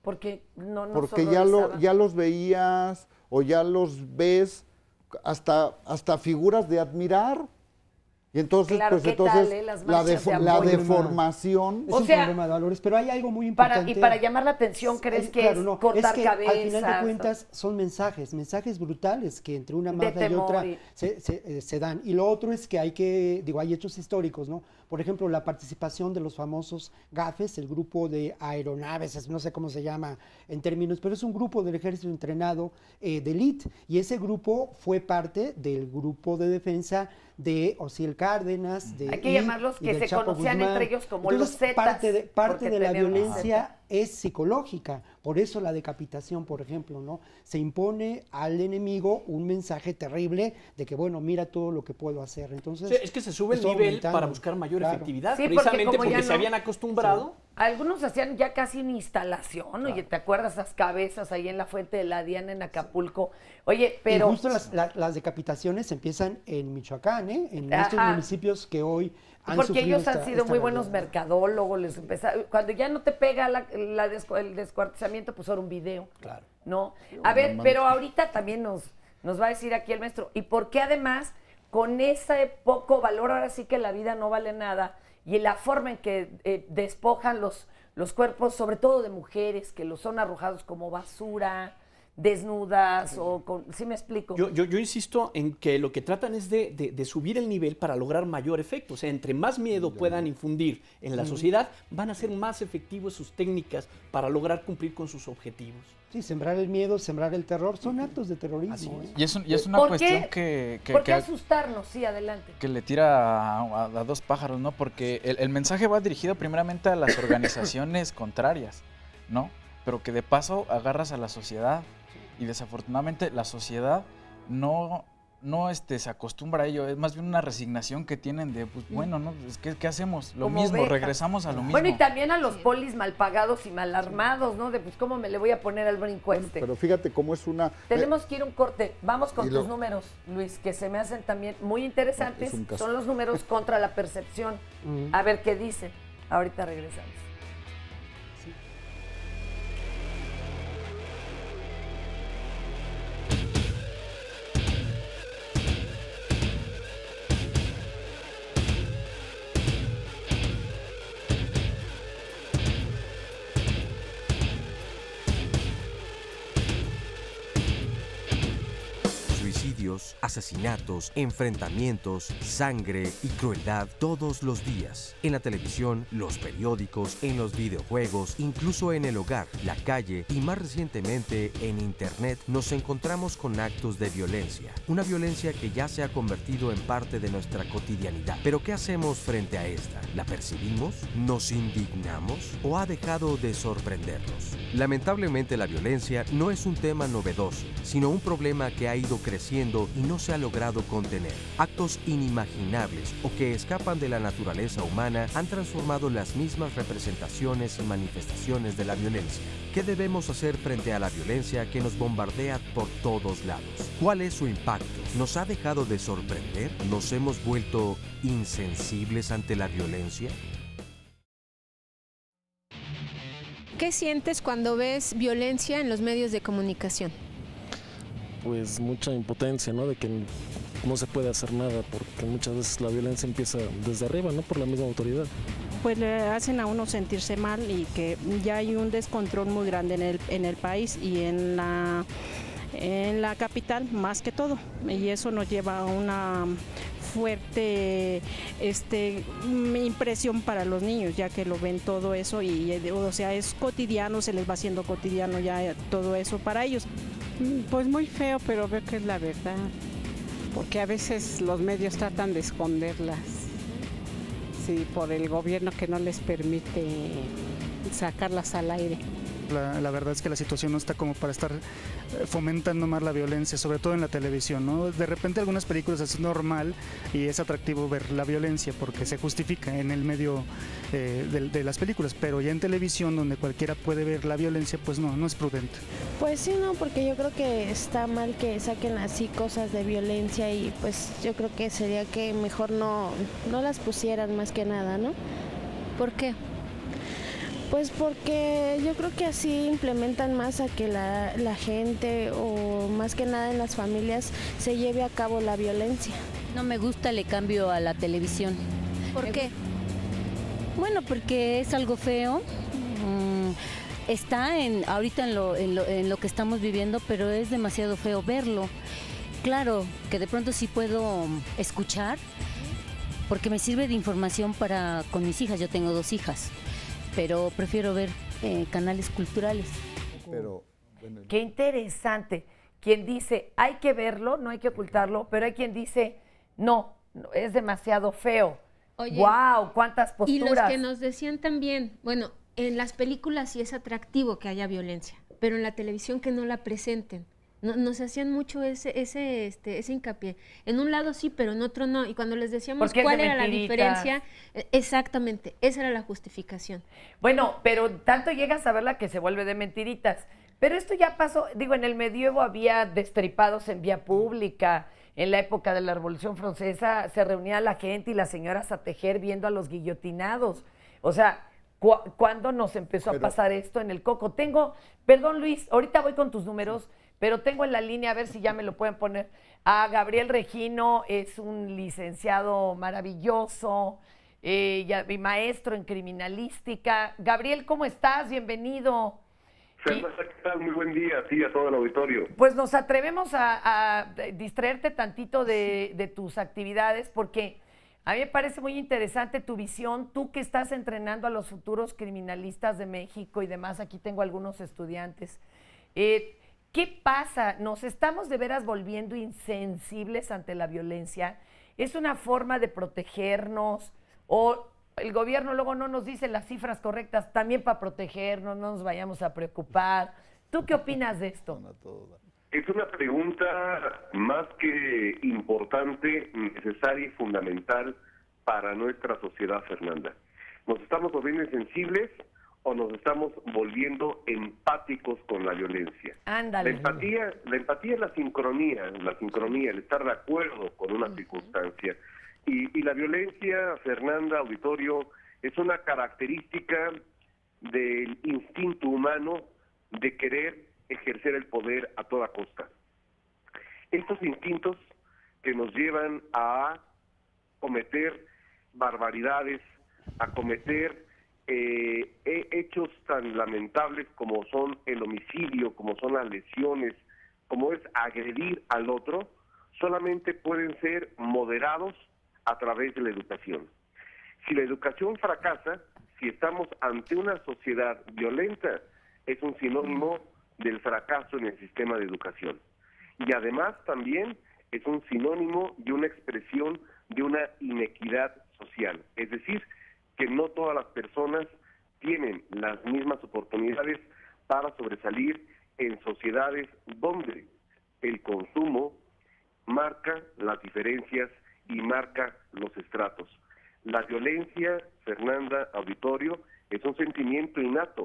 Porque porque ya los veías o ya los ves hasta figuras de admirar. Y entonces, claro, pues entonces la deformación es un problema de valores, pero hay algo muy importante. Y para llamar la atención, ¿crees que es cortar cabezas? Al final de cuentas son mensajes brutales que entre una mafia y otra se dan. Y lo otro es que hay hechos históricos, ¿no? Por ejemplo, la participación de los famosos GAFES, el grupo de aeronaves, no sé cómo se llama en términos, pero es un grupo del ejército entrenado de élite, y ese grupo fue parte del grupo de defensa de Osiel Cárdenas, hay que llamarlos que se conocían entre ellos como los Zetas. Parte de la violencia es psicológica, por eso la decapitación, por ejemplo, ¿no? Se impone al enemigo un mensaje terrible de que, bueno, mira todo lo que puedo hacer. Entonces, es que se sube el nivel para buscar mayor efectividad, precisamente porque se habían acostumbrado. Sí. Algunos hacían ya casi una instalación, claro. Oye, ¿te acuerdas esas cabezas ahí en la Fuente de la Diana en Acapulco? Oye, pero... Y justo las decapitaciones empiezan en Michoacán, en estos municipios que hoy han porque sufrido ellos han sido muy buenos mercadólogos, cuando ya no te pega el descuartizamiento, pues ahora un video. Claro. ¿No? A ver, pero ahorita también nos va a decir aquí el maestro, ¿y por qué además con ese poco valor, ahora sí que la vida no vale nada, y la forma en que despojan los cuerpos, sobre todo de mujeres, que los son arrojados como basura, desnudas, ¿sí me explico? Yo insisto en que lo que tratan es de subir el nivel para lograr mayor efecto. O sea, entre más miedo puedan infundir en la sociedad, van a ser más efectivas sus técnicas para lograr cumplir con sus objetivos. Sí, sembrar el miedo, sembrar el terror, son actos de terrorismo. Y es una cuestión que ¿por qué asustarnos? Sí, adelante. Que le tira a dos pájaros, ¿no? Porque el mensaje va dirigido primeramente a las organizaciones contrarias, ¿no? Pero que de paso agarras a la sociedad. Y desafortunadamente la sociedad no se acostumbra a ello, es más bien una resignación que tienen de, pues bueno, ¿no? ¿Qué hacemos? Lo mismo, regresamos a lo mismo. Bueno, y también a los polis mal pagados y mal armados, ¿no? De pues cómo me le voy a poner al brinco este. Pero fíjate cómo es una... Tenemos que ir a un corte, vamos con tus números, Luis, que se me hacen también muy interesantes, son los números contra la percepción. A ver qué dicen, ahorita regresamos. Asesinatos, enfrentamientos, sangre y crueldad todos los días. En la televisión, los periódicos, en los videojuegos, incluso en el hogar, la calle y más recientemente en internet nos encontramos con actos de violencia. Una violencia que ya se ha convertido en parte de nuestra cotidianidad. ¿Pero qué hacemos frente a esta? ¿La percibimos? ¿Nos indignamos? ¿O ha dejado de sorprendernos? Lamentablemente la violencia no es un tema novedoso, sino un problema que ha ido creciendo y no se ha logrado contener. Actos inimaginables o que escapan de la naturaleza humana han transformado las mismas representaciones y manifestaciones de la violencia. ¿Qué debemos hacer frente a la violencia que nos bombardea por todos lados? ¿Cuál es su impacto? ¿Nos ha dejado de sorprender? ¿Nos hemos vuelto insensibles ante la violencia? ¿Qué sientes cuando ves violencia en los medios de comunicación? Pues mucha impotencia, ¿no? De que no se puede hacer nada, porque muchas veces la violencia empieza desde arriba, ¿no? Por la misma autoridad. Pues le hacen a uno sentirse mal y que ya hay un descontrol muy grande en el país y en la capital más que todo, y eso nos lleva a una fuerte impresión para los niños, ya que lo ven todo eso y o sea, es cotidiano, se les va haciendo cotidiano ya todo eso para ellos. Pues muy feo, pero veo que es la verdad. porque a veces los medios tratan de esconderlas, sí, por el gobierno que no les permite sacarlas al aire. La verdad es que la situación no está como para estar fomentando más la violencia, sobre todo en la televisión, ¿no? De repente algunas películas es normal y es atractivo ver la violencia porque se justifica en el medio de las películas, pero ya en televisión donde cualquiera puede ver la violencia, pues no es prudente. Pues sí, no, porque yo creo que está mal que saquen así cosas de violencia y pues yo creo que sería que mejor no las pusieran más que nada, ¿no? ¿Por qué? Pues porque yo creo que así implementan más a que la gente o más que nada en las familias se lleve a cabo la violencia. No me gusta el cambio a la televisión. ¿Por qué? Bueno, porque es algo feo. Está ahorita en lo que estamos viviendo, pero es demasiado feo verlo. Claro, que de pronto sí puedo escuchar, porque me sirve de información con mis hijas. Yo tengo 2 hijas. Pero prefiero ver canales culturales. Pero, bueno, qué interesante. Quien dice, hay que verlo, no hay que ocultarlo, pero hay quien dice, no, es demasiado feo. Oye, ¡wow! ¡Cuántas posturas! Y los que nos decían también, bueno, en las películas sí es atractivo que haya violencia, pero en la televisión que no la presenten. Nos hacían mucho ese hincapié. En un lado sí, pero en otro no. Y cuando les decíamos cuál era la diferencia, exactamente, esa era la justificación. Bueno, pero tanto llegas a verla que se vuelve de mentiritas. Pero esto ya pasó, digo, en el medievo había destripados en vía pública. En la época de la Revolución Francesa se reunía la gente y las señoras a tejer viendo a los guillotinados. O sea, ¿cuándo nos empezó a pasar esto en el Coco? Perdón Luis, ahorita voy con tus números, pero tengo en la línea, a ver si ya me lo pueden poner, a Gabriel Regino. Es un licenciado maravilloso y maestro en criminalística. Gabriel, ¿cómo estás? Bienvenido. Fernanda, ¿qué tal? Muy buen día a ti y a todo el auditorio. Pues nos atrevemos a distraerte tantito de tus actividades, porque a mí me parece muy interesante tu visión, tú que estás entrenando a los futuros criminalistas de México y demás. Aquí tengo algunos estudiantes. ¿Qué pasa? ¿Nos estamos de veras volviendo insensibles ante la violencia? ¿Es una forma de protegernos? ¿O el gobierno luego no nos dice las cifras correctas también para protegernos, no nos vayamos a preocupar? ¿Tú qué opinas de esto? Es una pregunta más que importante, necesaria y fundamental para nuestra sociedad, Fernanda. ¿Nos estamos volviendo insensibles o nos estamos volviendo empáticos con la violencia? Ándale. La empatía es la sincronía, el estar de acuerdo con una circunstancia. Y la violencia, Fernanda, auditorio, es una característica del instinto humano de querer ejercer el poder a toda costa. Estos instintos que nos llevan a cometer barbaridades, a cometer hechos tan lamentables como son el homicidio, como son las lesiones, como es agredir al otro, solamente pueden ser moderados a través de la educación. Si la educación fracasa, si estamos ante una sociedad violenta, es un sinónimo del fracaso en el sistema de educación. Y además también es un sinónimo de una expresión de una inequidad social. Es decir, que no todas las personas tienen las mismas oportunidades para sobresalir en sociedades donde el consumo marca las diferencias y marca los estratos. La violencia, Fernanda, auditorio, es un sentimiento innato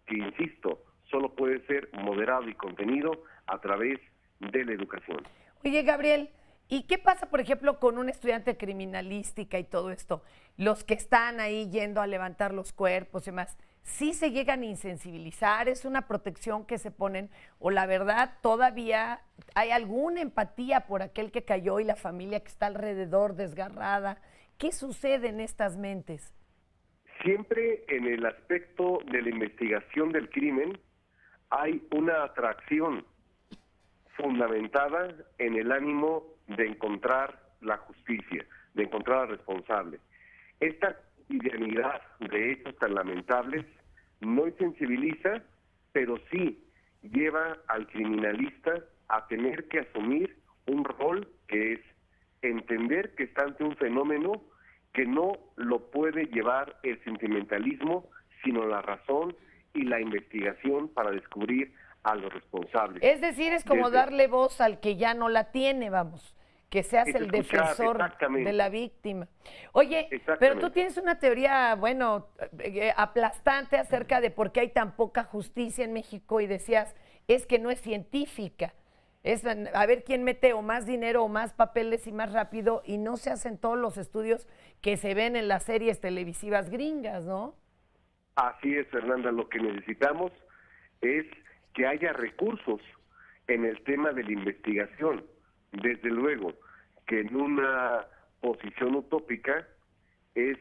que, insisto, solo puede ser moderado y contenido a través de la educación. Oye, Gabriel, ¿y qué pasa, por ejemplo, con un estudiante de criminalística y todo esto? Los que están ahí yendo a levantar los cuerpos y demás, ¿sí se llegan a insensibilizar? ¿Es una protección que se ponen? ¿O la verdad todavía hay alguna empatía por aquel que cayó y la familia que está alrededor desgarrada? ¿Qué sucede en estas mentes? Siempre en el aspecto de la investigación del crimen hay una atracción fundamentada en el ánimo de encontrar la justicia, de encontrar al responsable. Esta cotidianidad de hechos tan lamentables no insensibiliza, pero sí lleva al criminalista a tener que asumir un rol que es entender que está ante un fenómeno que no lo puede llevar el sentimentalismo, sino la razón y la investigación para descubrir a los responsables. Es decir, es como darle voz al que ya no la tiene, vamos, que seas el defensor de la víctima. Oye, pero tú tienes una teoría, bueno, aplastante acerca de por qué hay tan poca justicia en México y decías, es que no es científica. Es a ver quién mete o más dinero o más papeles y más rápido, y no se hacen todos los estudios que se ven en las series televisivas gringas, ¿no? Así es, Fernanda, lo que necesitamos es que haya recursos en el tema de la investigación. Desde luego que en una posición utópica es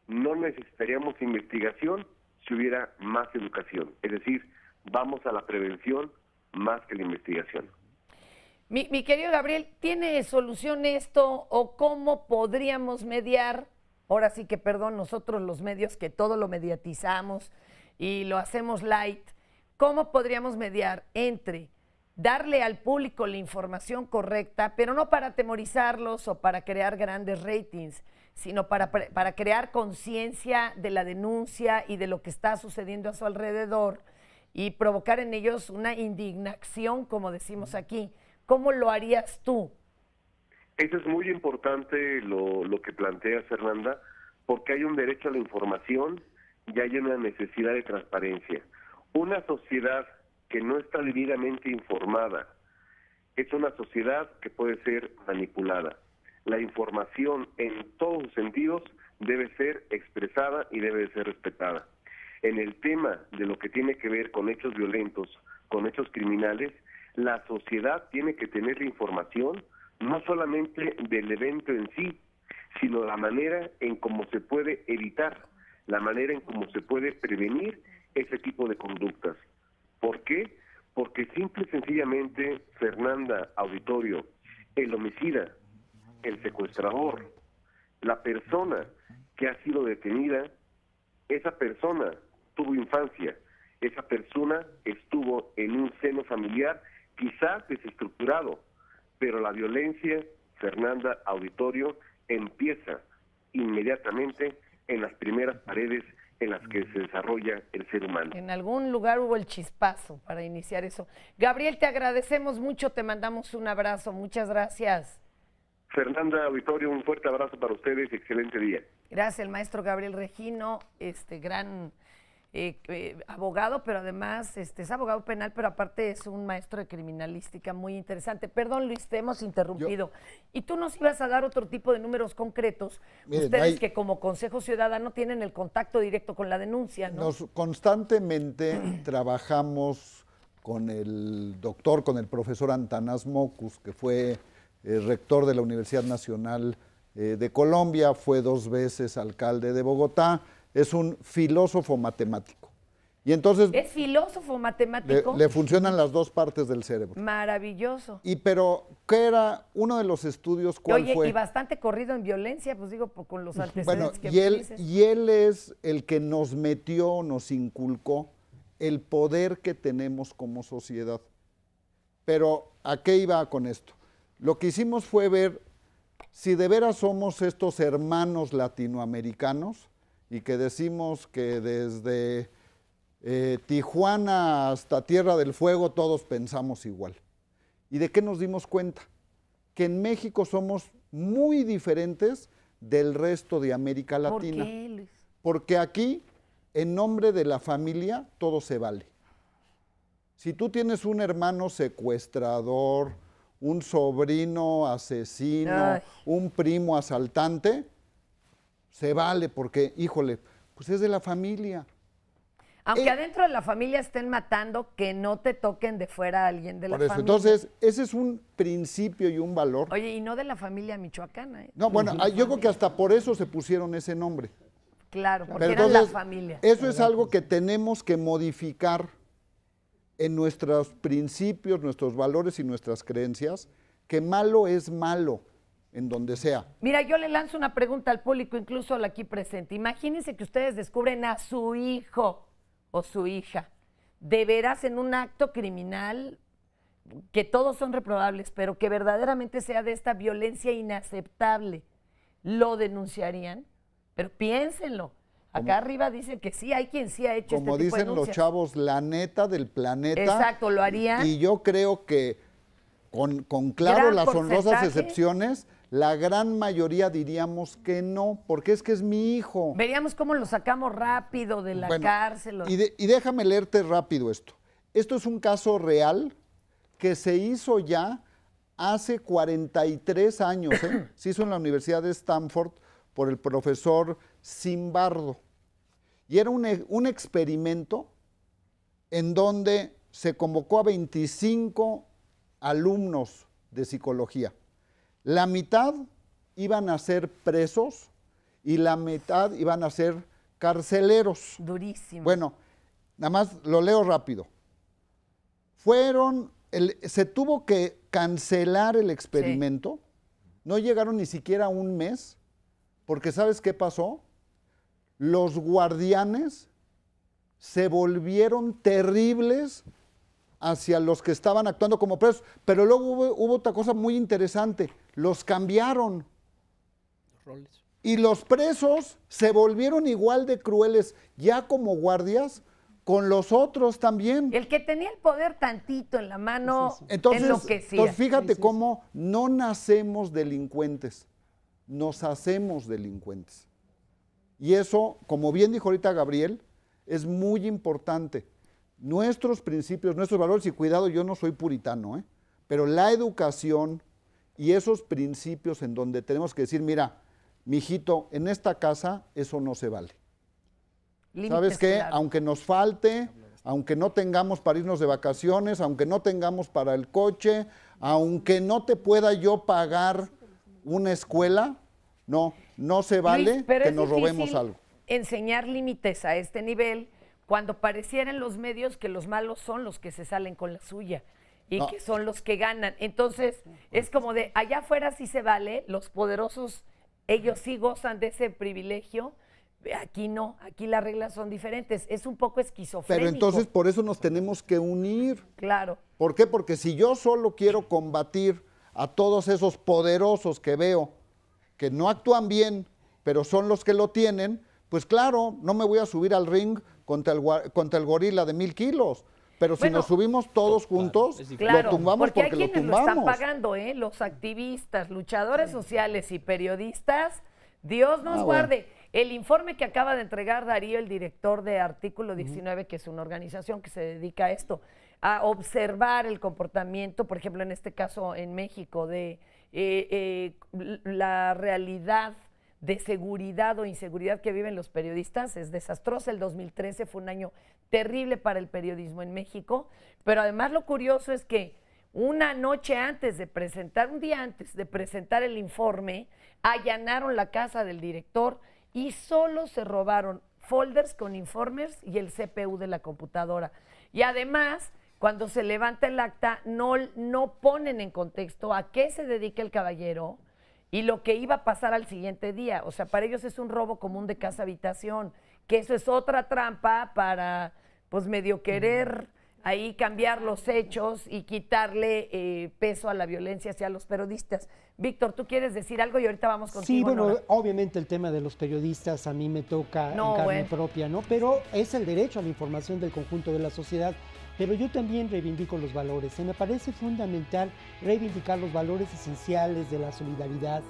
no necesitaríamos investigación si hubiera más educación, es decir, vamos a la prevención más que la investigación. Mi querido Gabriel, ¿tiene solución esto o cómo podríamos mediar? Ahora sí que, perdón, nosotros los medios que todo lo mediatizamos y lo hacemos light, ¿cómo podríamos mediar entre darle al público la información correcta, pero no para atemorizarlos o para crear grandes ratings, sino para crear conciencia de la denuncia y de lo que está sucediendo a su alrededor y provocar en ellos una indignación, como decimos aquí? ¿Cómo lo harías tú? Eso es muy importante lo que plantea Fernanda, porque hay un derecho a la información y hay una necesidad de transparencia. Una sociedad que no está debidamente informada es una sociedad que puede ser manipulada. La información en todos sus sentidos debe ser expresada y debe ser respetada. En el tema de lo que tiene que ver con hechos violentos, con hechos criminales, la sociedad tiene que tener la información no solamente del evento en sí, sino la manera en cómo se puede evitar, la manera en cómo se puede prevenir ese tipo de conductas. ¿Por qué? Porque simple y sencillamente, Fernanda, auditorio, el homicida, el secuestrador, la persona que ha sido detenida, esa persona tuvo infancia, esa persona estuvo en un seno familiar quizás desestructurado, pero la violencia, Fernanda, auditorio, empieza inmediatamente en las primeras paredes en las que se desarrolla el ser humano. En algún lugar hubo el chispazo para iniciar eso. Gabriel, te agradecemos mucho, te mandamos un abrazo, muchas gracias. Fernanda, auditorio, un fuerte abrazo para ustedes, excelente día. Gracias, el maestro Gabriel Regino, gran abogado, pero además es abogado penal, pero aparte es un maestro de criminalística muy interesante. Perdón, Luis, te hemos interrumpido. Y tú nos ibas a dar otro tipo de números concretos. Miren, ustedes que como Consejo Ciudadano tienen el contacto directo con la denuncia, ¿no? Constantemente trabajamos con el doctor, con el profesor Antanas Mockus, que fue rector de la Universidad Nacional de Colombia, fue 2 veces alcalde de Bogotá. Es un filósofo matemático. Y entonces ¿es filósofo matemático? Le funcionan las 2 partes del cerebro. Maravilloso. Pero, ¿qué era uno de los estudios? ¿Cuál fue? Y bastante corrido en violencia, pues digo, con los antecedentes que dices. Y él es el que nos metió, nos inculcó el poder que tenemos como sociedad. Pero, ¿a qué iba con esto? Lo que hicimos fue ver si de veras somos estos hermanos latinoamericanos, y que decimos que desde Tijuana hasta Tierra del Fuego todos pensamos igual. ¿Y de qué nos dimos cuenta? Que en México somos muy diferentes del resto de América Latina. ¿Por qué, Luis? Porque aquí, en nombre de la familia, todo se vale. Si tú tienes un hermano secuestrador, un sobrino asesino, un primo asaltante, se vale porque, híjole, pues es de la familia. Aunque adentro de la familia estén matando, que no te toquen de fuera a alguien de la familia. Entonces, ese es un principio y un valor. Oye, y no de la familia michoacana. No, bueno, yo creo que hasta por eso se pusieron ese nombre. Claro, porque era la familia. Eso es algo que tenemos que modificar en nuestros principios, nuestros valores y nuestras creencias, que malo es malo. En donde sea. Mira, yo le lanzo una pregunta al público, incluso al aquí presente. Imagínense que ustedes descubren a su hijo o su hija, de veras en un acto criminal que todos son reprobables, pero que verdaderamente sea de esta violencia inaceptable, ¿lo denunciarían? Pero piénsenlo. Acá arriba dicen que sí, hay quien sí ha hecho este tipo de denuncias. Como dicen los chavos, la neta del planeta. Exacto, lo harían. Y yo creo que con claro las honrosas excepciones, la gran mayoría diríamos que no, porque es que es mi hijo. Veríamos cómo lo sacamos rápido de la cárcel. Y déjame leerte rápido esto. Esto es un caso real que se hizo ya hace 43 años. Se hizo en la Universidad de Stanford por el profesor Zimbardo. Y era un experimento en donde se convocó a 25 alumnos de psicología. La mitad iban a ser presos y la mitad iban a ser carceleros. Durísimo. Bueno, nada más lo leo rápido. Se tuvo que cancelar el experimento, no llegaron ni siquiera un mes, porque ¿sabes qué pasó? Los guardianes se volvieron terribles hacia los que estaban actuando como presos, pero luego hubo otra cosa muy interesante, los cambiaron. Los roles. Y los presos se volvieron igual de crueles, ya como guardias, con los otros también. El que tenía el poder tantito en la mano entonces fíjate cómo no nacemos delincuentes, nos hacemos delincuentes. Y eso, como bien dijo ahorita Gabriel, es muy importante. Nuestros principios, nuestros valores, y cuidado, yo no soy puritano, pero la educación y esos principios en donde tenemos que decir, mira, mijito, en esta casa eso no se vale. ¿Sabes qué? Claro. Aunque nos falte, aunque no tengamos para irnos de vacaciones, aunque no tengamos para el coche, aunque no te pueda yo pagar una escuela, no se vale Luis, que nos robemos algo. Enseñar límites a este nivel cuando pareciera en los medios que los malos son los que se salen con la suya y que son los que ganan. Entonces, es como de allá afuera sí se vale, los poderosos, ellos sí gozan de ese privilegio. Aquí no, aquí las reglas son diferentes, es un poco esquizofrénico. Pero entonces por eso nos tenemos que unir. Claro. ¿Por qué? Porque si yo solo quiero combatir a todos esos poderosos que veo que no actúan bien, pero son los que lo tienen, pues claro, no me voy a subir al ring contra el gorila de 1000 kilos. Pero si nos subimos todos juntos, lo tumbamos porque hay quienes lo tumbamos. Lo están pagando, los activistas, luchadores sociales y periodistas, Dios nos guarde. Bueno. El informe que acaba de entregar Darío, el director de Artículo 19, que es una organización que se dedica a esto, a observar el comportamiento, por ejemplo, en este caso en México, de la realidad de seguridad o inseguridad que viven los periodistas, es desastrosa. El 2013 fue un año terrible para el periodismo en México, pero además lo curioso es que un día antes de presentar el informe, allanaron la casa del director y solo se robaron folders con informes y el CPU de la computadora. Y además, cuando se levanta el acta, no ponen en contexto a qué se dedica el caballero y lo que iba a pasar al siguiente día. O sea, para ellos es un robo común de casa-habitación, que eso es otra trampa para, pues, medio querer ahí cambiar los hechos y quitarle peso a la violencia hacia los periodistas. Víctor, ¿tú quieres decir algo? Y ahorita vamos contigo. Sí, bueno, Nora. Obviamente el tema de los periodistas a mí me toca en carne propia, ¿no? Pero es el derecho a la información del conjunto de la sociedad. Pero yo también reivindico los valores. Me parece fundamental reivindicar los valores esenciales de la solidaridad,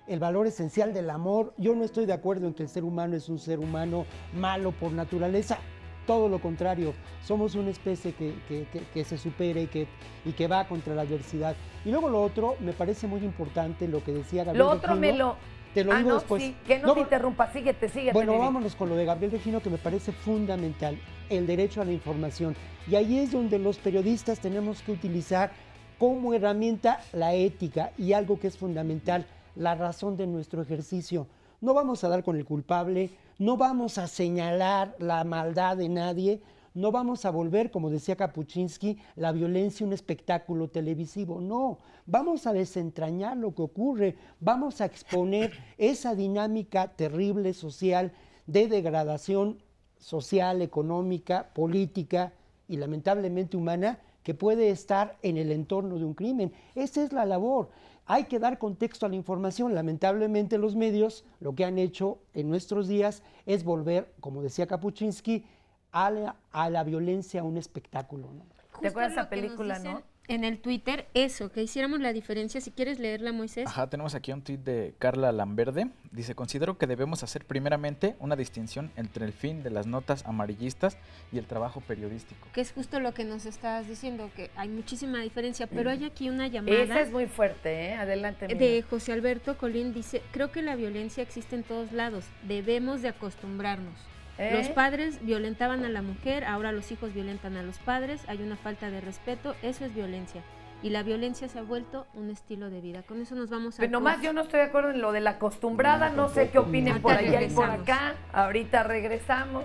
el valor esencial del amor. Yo no estoy de acuerdo en que el ser humano es un ser humano malo por naturaleza. Todo lo contrario, somos una especie que se supera y que va contra la adversidad. Y luego lo otro, me parece muy importante lo que decía Gabriel Regino. Lo otro te lo digo después. Sí, que no te interrumpa, síguete. Bueno, vámonos con lo de Gabriel Regino, que me parece fundamental, el derecho a la información. Y ahí es donde los periodistas tenemos que utilizar como herramienta la ética y algo que es fundamental, la razón de nuestro ejercicio. No vamos a dar con el culpable, no vamos a señalar la maldad de nadie, no vamos a volver, como decía Kapuczynski, la violencia un espectáculo televisivo. No, vamos a desentrañar lo que ocurre, vamos a exponer esa dinámica terrible social de degradación social, económica, política y lamentablemente humana que puede estar en el entorno de un crimen. Esa es la labor. Hay que dar contexto a la información. Lamentablemente los medios lo que han hecho en nuestros días es volver, como decía Kapuczynski, a la violencia un espectáculo, ¿no? ¿Te acuerdas de esa película, no? En el Twitter, eso, que hiciéramos la diferencia. Si quieres leerla, Moisés. Ajá, tenemos aquí un tweet de Carla Lamberde. Dice, considero que debemos hacer primeramente una distinción entre el fin de las notas amarillistas y el trabajo periodístico. Que es justo lo que nos estabas diciendo, que hay muchísima diferencia, pero hay aquí una llamada. Esa es muy fuerte, ¿eh? Adelante. De José Alberto Colín, dice, creo que la violencia existe en todos lados, debemos de acostumbrarnos. Los padres violentaban a la mujer, ahora los hijos violentan a los padres, hay una falta de respeto, eso es violencia. Y la violencia se ha vuelto un estilo de vida. Con eso nos vamos a... Pero nomás yo no estoy de acuerdo en lo de la acostumbrada, no sé qué opinen por allá y por acá. Ahorita regresamos.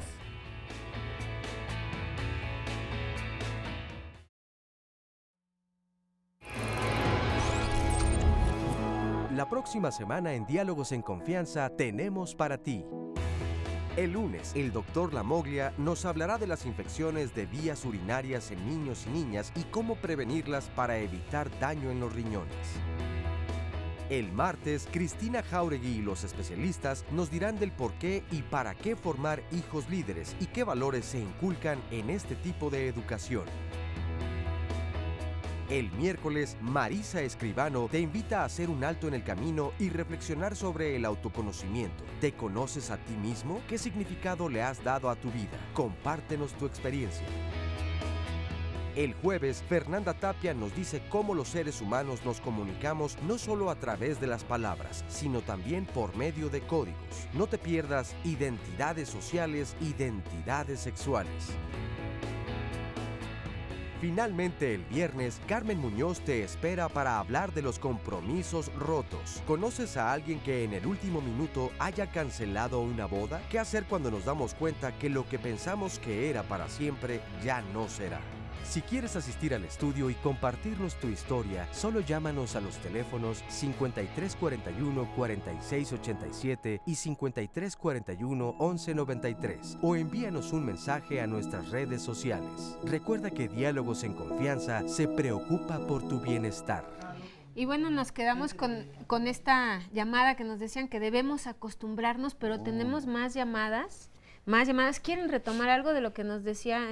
La próxima semana en Diálogos en Confianza tenemos para ti. El lunes, el doctor Lamoglia nos hablará de las infecciones de vías urinarias en niños y niñas y cómo prevenirlas para evitar daño en los riñones. El martes, Cristina Jauregui y los especialistas nos dirán del por qué y para qué formar hijos líderes y qué valores se inculcan en este tipo de educación. El miércoles, Marisa Escribano te invita a hacer un alto en el camino y reflexionar sobre el autoconocimiento. ¿Te conoces a ti mismo? ¿Qué significado le has dado a tu vida? Compártenos tu experiencia. El jueves, Fernanda Tapia nos dice cómo los seres humanos nos comunicamos no solo a través de las palabras, sino también por medio de códigos. No te pierdas Identidades Sociales, Identidades Sexuales. Finalmente, el viernes, Carmen Muñoz te espera para hablar de los compromisos rotos. ¿Conoces a alguien que en el último minuto haya cancelado una boda? ¿Qué hacer cuando nos damos cuenta que lo que pensamos que era para siempre ya no será? Si quieres asistir al estudio y compartirnos tu historia, solo llámanos a los teléfonos 5341-4687 y 5341-1193 o envíanos un mensaje a nuestras redes sociales. Recuerda que Diálogos en Confianza se preocupa por tu bienestar. Y bueno, nos quedamos con esta llamada que nos decían que debemos acostumbrarnos, pero tenemos más llamadas. ¿Quieren retomar algo de lo que nos decía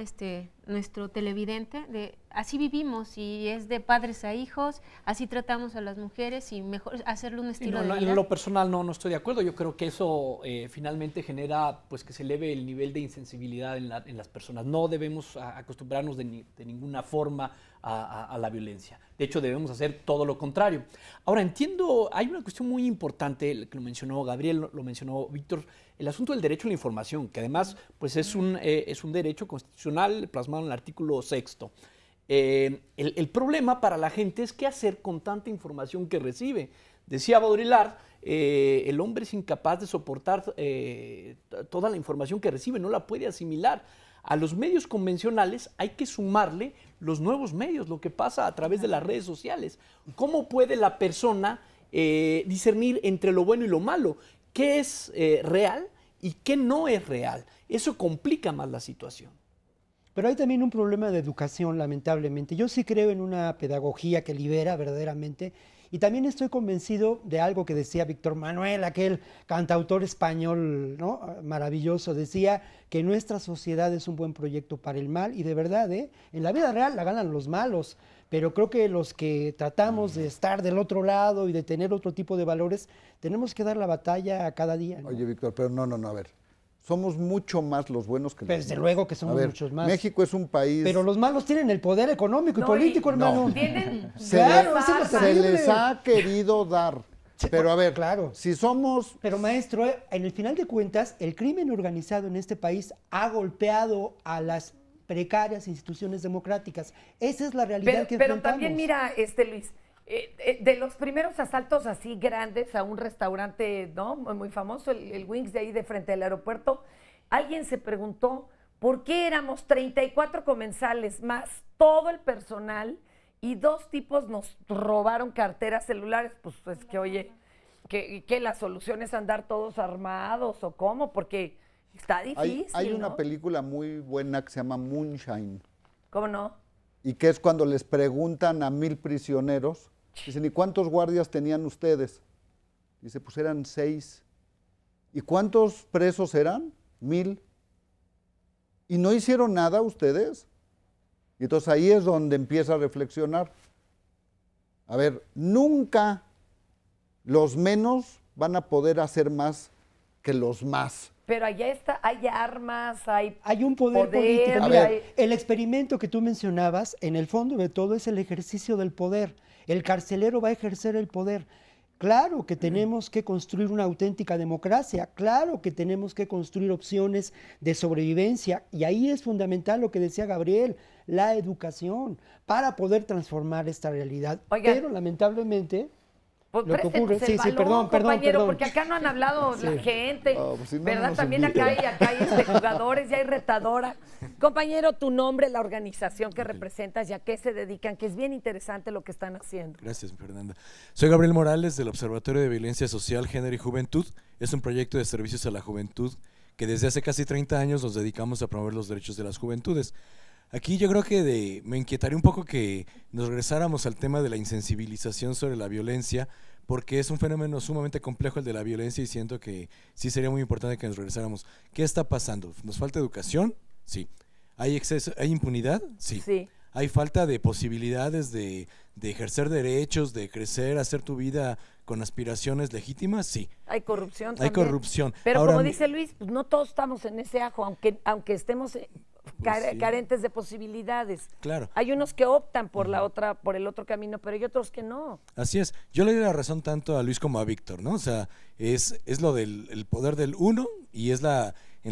nuestro televidente? De así vivimos y es de padres a hijos, así tratamos a las mujeres y mejor hacerle un estilo de vida. En lo personal no estoy de acuerdo. Yo creo que eso finalmente genera pues que se eleve el nivel de insensibilidad en las personas. No debemos acostumbrarnos de ninguna forma a la violencia. De hecho, debemos hacer todo lo contrario. Ahora, entiendo, hay una cuestión muy importante que lo mencionó Gabriel, lo mencionó Víctor, el asunto del derecho a la información, que además pues es un derecho constitucional plasmado en el artículo 6º. El problema para la gente es qué hacer con tanta información que recibe. Decía Baudrillard, el hombre es incapaz de soportar toda la información que recibe, no la puede asimilar. A los medios convencionales hay que sumarle los nuevos medios, lo que pasa a través de las redes sociales. ¿Cómo puede la persona discernir entre lo bueno y lo malo? ¿Qué es real y qué no es real? Eso complica más la situación. Pero hay también un problema de educación, lamentablemente. Yo sí creo en una pedagogía que libera verdaderamente. Y también estoy convencido de algo que decía Víctor Manuel, aquel cantautor español, ¿no?, maravilloso. Decía que nuestra sociedad es un buen proyecto para el mal y de verdad, en la vida real la ganan los malos, pero creo que los que tratamos de estar del otro lado y de tener otro tipo de valores, tenemos que dar la batalla a cada día, ¿no? Oye, Víctor, pero no, a ver. Somos mucho más los buenos que los malos. Desde luego que somos muchos más. México es un país... Pero los malos tienen el poder económico y político, hermano. No. Se les ha querido dar. Pero a ver, claro. Si somos... Pero maestro, en el final de cuentas, el crimen organizado en este país ha golpeado a las precarias instituciones democráticas. Esa es la realidad que enfrentamos. Pero también mira, Luis, de los primeros asaltos así grandes a un restaurante, ¿no?, muy famoso, el Wings de ahí de frente al aeropuerto, alguien se preguntó por qué éramos 34 comensales más todo el personal y 2 tipos nos robaron carteras, celulares. Pues es que, oye, que la solución es andar todos armados o cómo, porque está difícil. Hay una ¿no? película muy buena que se llama Moonshine. ¿Cómo no? y que es cuando les preguntan a 1000 prisioneros, dicen, ¿y cuántos guardias tenían ustedes? Dice, pues eran 6. ¿Y cuántos presos eran? 1000. ¿Y no hicieron nada ustedes? Y entonces ahí es donde empieza a reflexionar. A ver, nunca los menos van a poder hacer más que los más. Pero allá está, hay armas, hay un poder político. Mira, el experimento que tú mencionabas, en el fondo de todo es el ejercicio del poder. El carcelero va a ejercer el poder. Claro que tenemos que construir una auténtica democracia, claro que tenemos que construir opciones de sobrevivencia, y ahí es fundamental lo que decía Gabriel, la educación, para poder transformar esta realidad. Oiga, pero lamentablemente pues lo que ocurre, perdón, porque acá no han hablado la gente, pues si no, ¿verdad? No también acá hay jugadores, ya hay retadora. Compañero, tu nombre, la organización que representas y a qué se dedican, que es bien interesante lo que están haciendo. Gracias, Fernanda. Soy Gabriel Morales del Observatorio de Violencia Social, Género y Juventud. Es un proyecto de servicios a la juventud que desde hace casi 30 años nos dedicamos a promover los derechos de las juventudes. Aquí yo creo que me inquietaría un poco que nos regresáramos al tema de la insensibilización sobre la violencia, porque es un fenómeno sumamente complejo el de la violencia y siento que sí sería muy importante que nos regresáramos. ¿Qué está pasando? ¿Nos falta educación? Sí. ¿Hay exceso, hay impunidad? Sí. ¿Hay falta de posibilidades de ejercer derechos, de crecer, hacer tu vida con aspiraciones legítimas? Sí. ¿Hay corrupción también? Hay corrupción. Pero ahora, como dice Luis, pues no todos estamos en ese ajo, aunque estemos carentes de posibilidades. Claro. Hay unos que optan por el otro camino, pero hay otros que no. Así es. Yo le doy la razón tanto a Luis como a Víctor, ¿no? O sea, es lo del el poder del uno, y en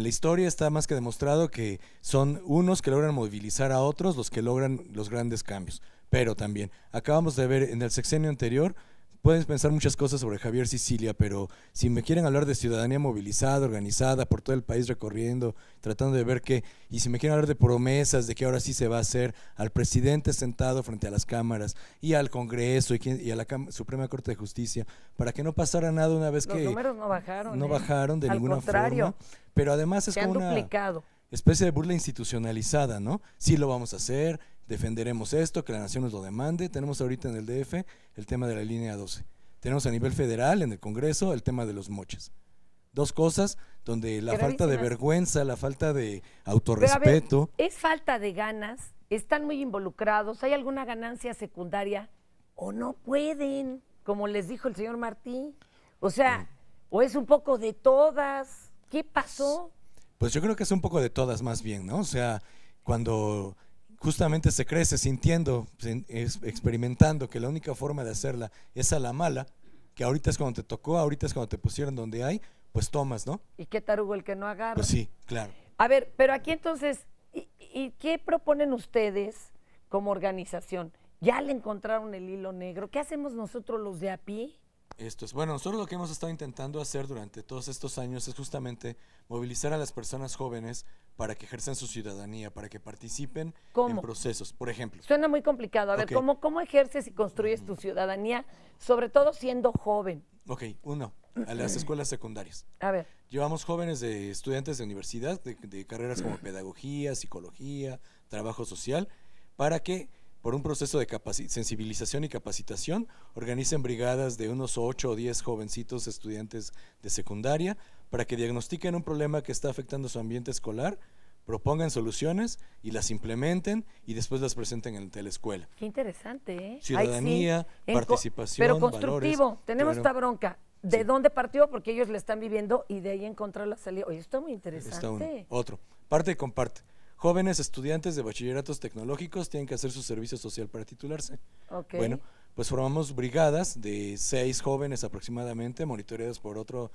la historia está más que demostrado que son unos que logran movilizar a otros los que logran los grandes cambios. Pero también, acabamos de ver en el sexenio anterior, pueden pensar muchas cosas sobre Javier Sicilia, pero si me quieren hablar de ciudadanía movilizada, organizada, por todo el país recorriendo, tratando de ver qué, y si me quieren hablar de promesas, de que ahora sí se va a hacer, al presidente sentado frente a las cámaras, y al Congreso, y a la Suprema Corte de Justicia, para que no pasara nada una vez que... Los números no bajaron. No bajaron de ninguna forma, pero además es como una especie de burla institucionalizada, ¿no? Sí lo vamos a hacer, defenderemos esto, que la nación nos lo demande. Tenemos ahorita en el DF el tema de la línea 12. Tenemos a nivel federal, en el Congreso, el tema de los moches. Dos cosas donde la falta de vergüenza, la falta de autorrespeto. Pero a ver, es falta de ganas, están muy involucrados, ¿hay alguna ganancia secundaria o no pueden, como les dijo el señor Martí? O sea, o es un poco de todas. ¿Qué pasó? Pues yo creo que es un poco de todas más bien, ¿no? O sea, cuando justamente se crece sintiendo, experimentando que la única forma de hacerla es a la mala, que ahorita es cuando te tocó, ahorita es cuando te pusieron donde hay, pues tomas, ¿no? ¿Y qué tarugo el que no agarra? Pues sí, claro. A ver, pero aquí entonces, ¿y qué proponen ustedes como organización? ¿Ya le encontraron el hilo negro? ¿Qué hacemos nosotros los de a pie? Bueno, nosotros lo que hemos estado intentando hacer durante todos estos años es justamente movilizar a las personas jóvenes para que ejerzan su ciudadanía, para que participen en procesos, por ejemplo. Suena muy complicado. A ver, ¿cómo ejerces y construyes tu ciudadanía, sobre todo siendo joven? Ok, a las escuelas secundarias. A ver. Llevamos jóvenes de estudiantes de universidad, de carreras como pedagogía, psicología, trabajo social, para que por un proceso de sensibilización y capacitación, organicen brigadas de unos 8 o 10 jovencitos estudiantes de secundaria para que diagnostiquen un problema que está afectando su ambiente escolar, propongan soluciones y las implementen y después las presenten ante la escuela. Qué interesante, ¿eh? Ciudadanía, participación, pero constructivo. Valores, tenemos esta bronca. ¿De dónde partió? Porque ellos la están viviendo y de ahí encontrar la salida. Oye, esto es muy interesante. Otro, parte y comparte. Jóvenes estudiantes de bachilleratos tecnológicos tienen que hacer su servicio social para titularse. Okay. Bueno, pues formamos brigadas de 6 jóvenes aproximadamente, monitoreados por otro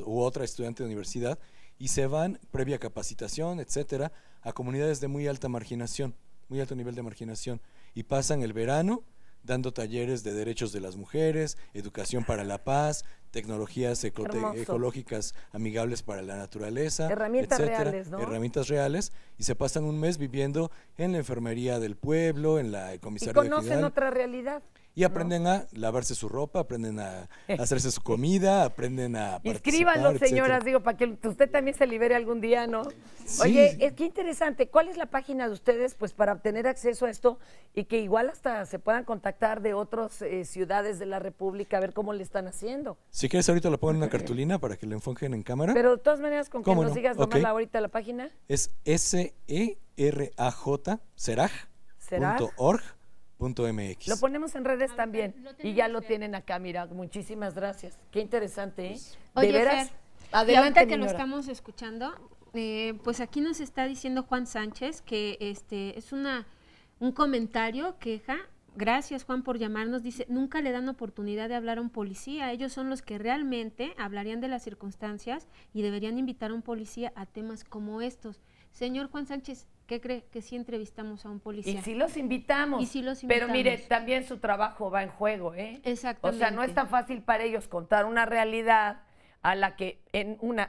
u otra estudiante de universidad, y se van, previa capacitación, etcétera, a comunidades de muy alta marginación, muy alto nivel de marginación, y pasan el verano dando talleres de derechos de las mujeres, educación para la paz, tecnologías ecológicas amigables para la naturaleza, herramientas etcétera, reales, ¿no? Herramientas reales, y se pasan un mes viviendo en la enfermería del pueblo, en la comisaría y conocen otra realidad. Y aprenden a lavarse su ropa, aprenden a hacerse su comida, aprenden a Inscríbanlo, señoras, digo, para que usted también se libere algún día, ¿no? Sí. Oye, qué interesante. ¿Cuál es la página de ustedes, pues, para obtener acceso a esto y que igual hasta se puedan contactar de otras ciudades de la República a ver cómo le están haciendo? Si quieres, ahorita lo pongo en una cartulina para que le enfoquen en cámara. Pero de todas maneras, con que nos digas nomás ahorita la página. Es seraj.org.mx. Lo ponemos en redes también y ya lo tienen acá, mira, muchísimas gracias. Qué interesante, ¿eh? Oye, ¿De veras? Fer, Adelante, ahorita que lo estamos escuchando, pues aquí nos está diciendo Juan Sánchez que es un comentario, queja. Gracias, Juan, por llamarnos. Dice, nunca le dan oportunidad de hablar a un policía. Ellos son los que realmente hablarían de las circunstancias y deberían invitar a un policía a temas como estos. Señor Juan Sánchez, ¿qué cree? Que sí entrevistamos a un policía. Y sí los invitamos. Pero mire, también su trabajo va en juego, ¿eh? Exactamente. O sea, no es tan fácil para ellos contar una realidad a la que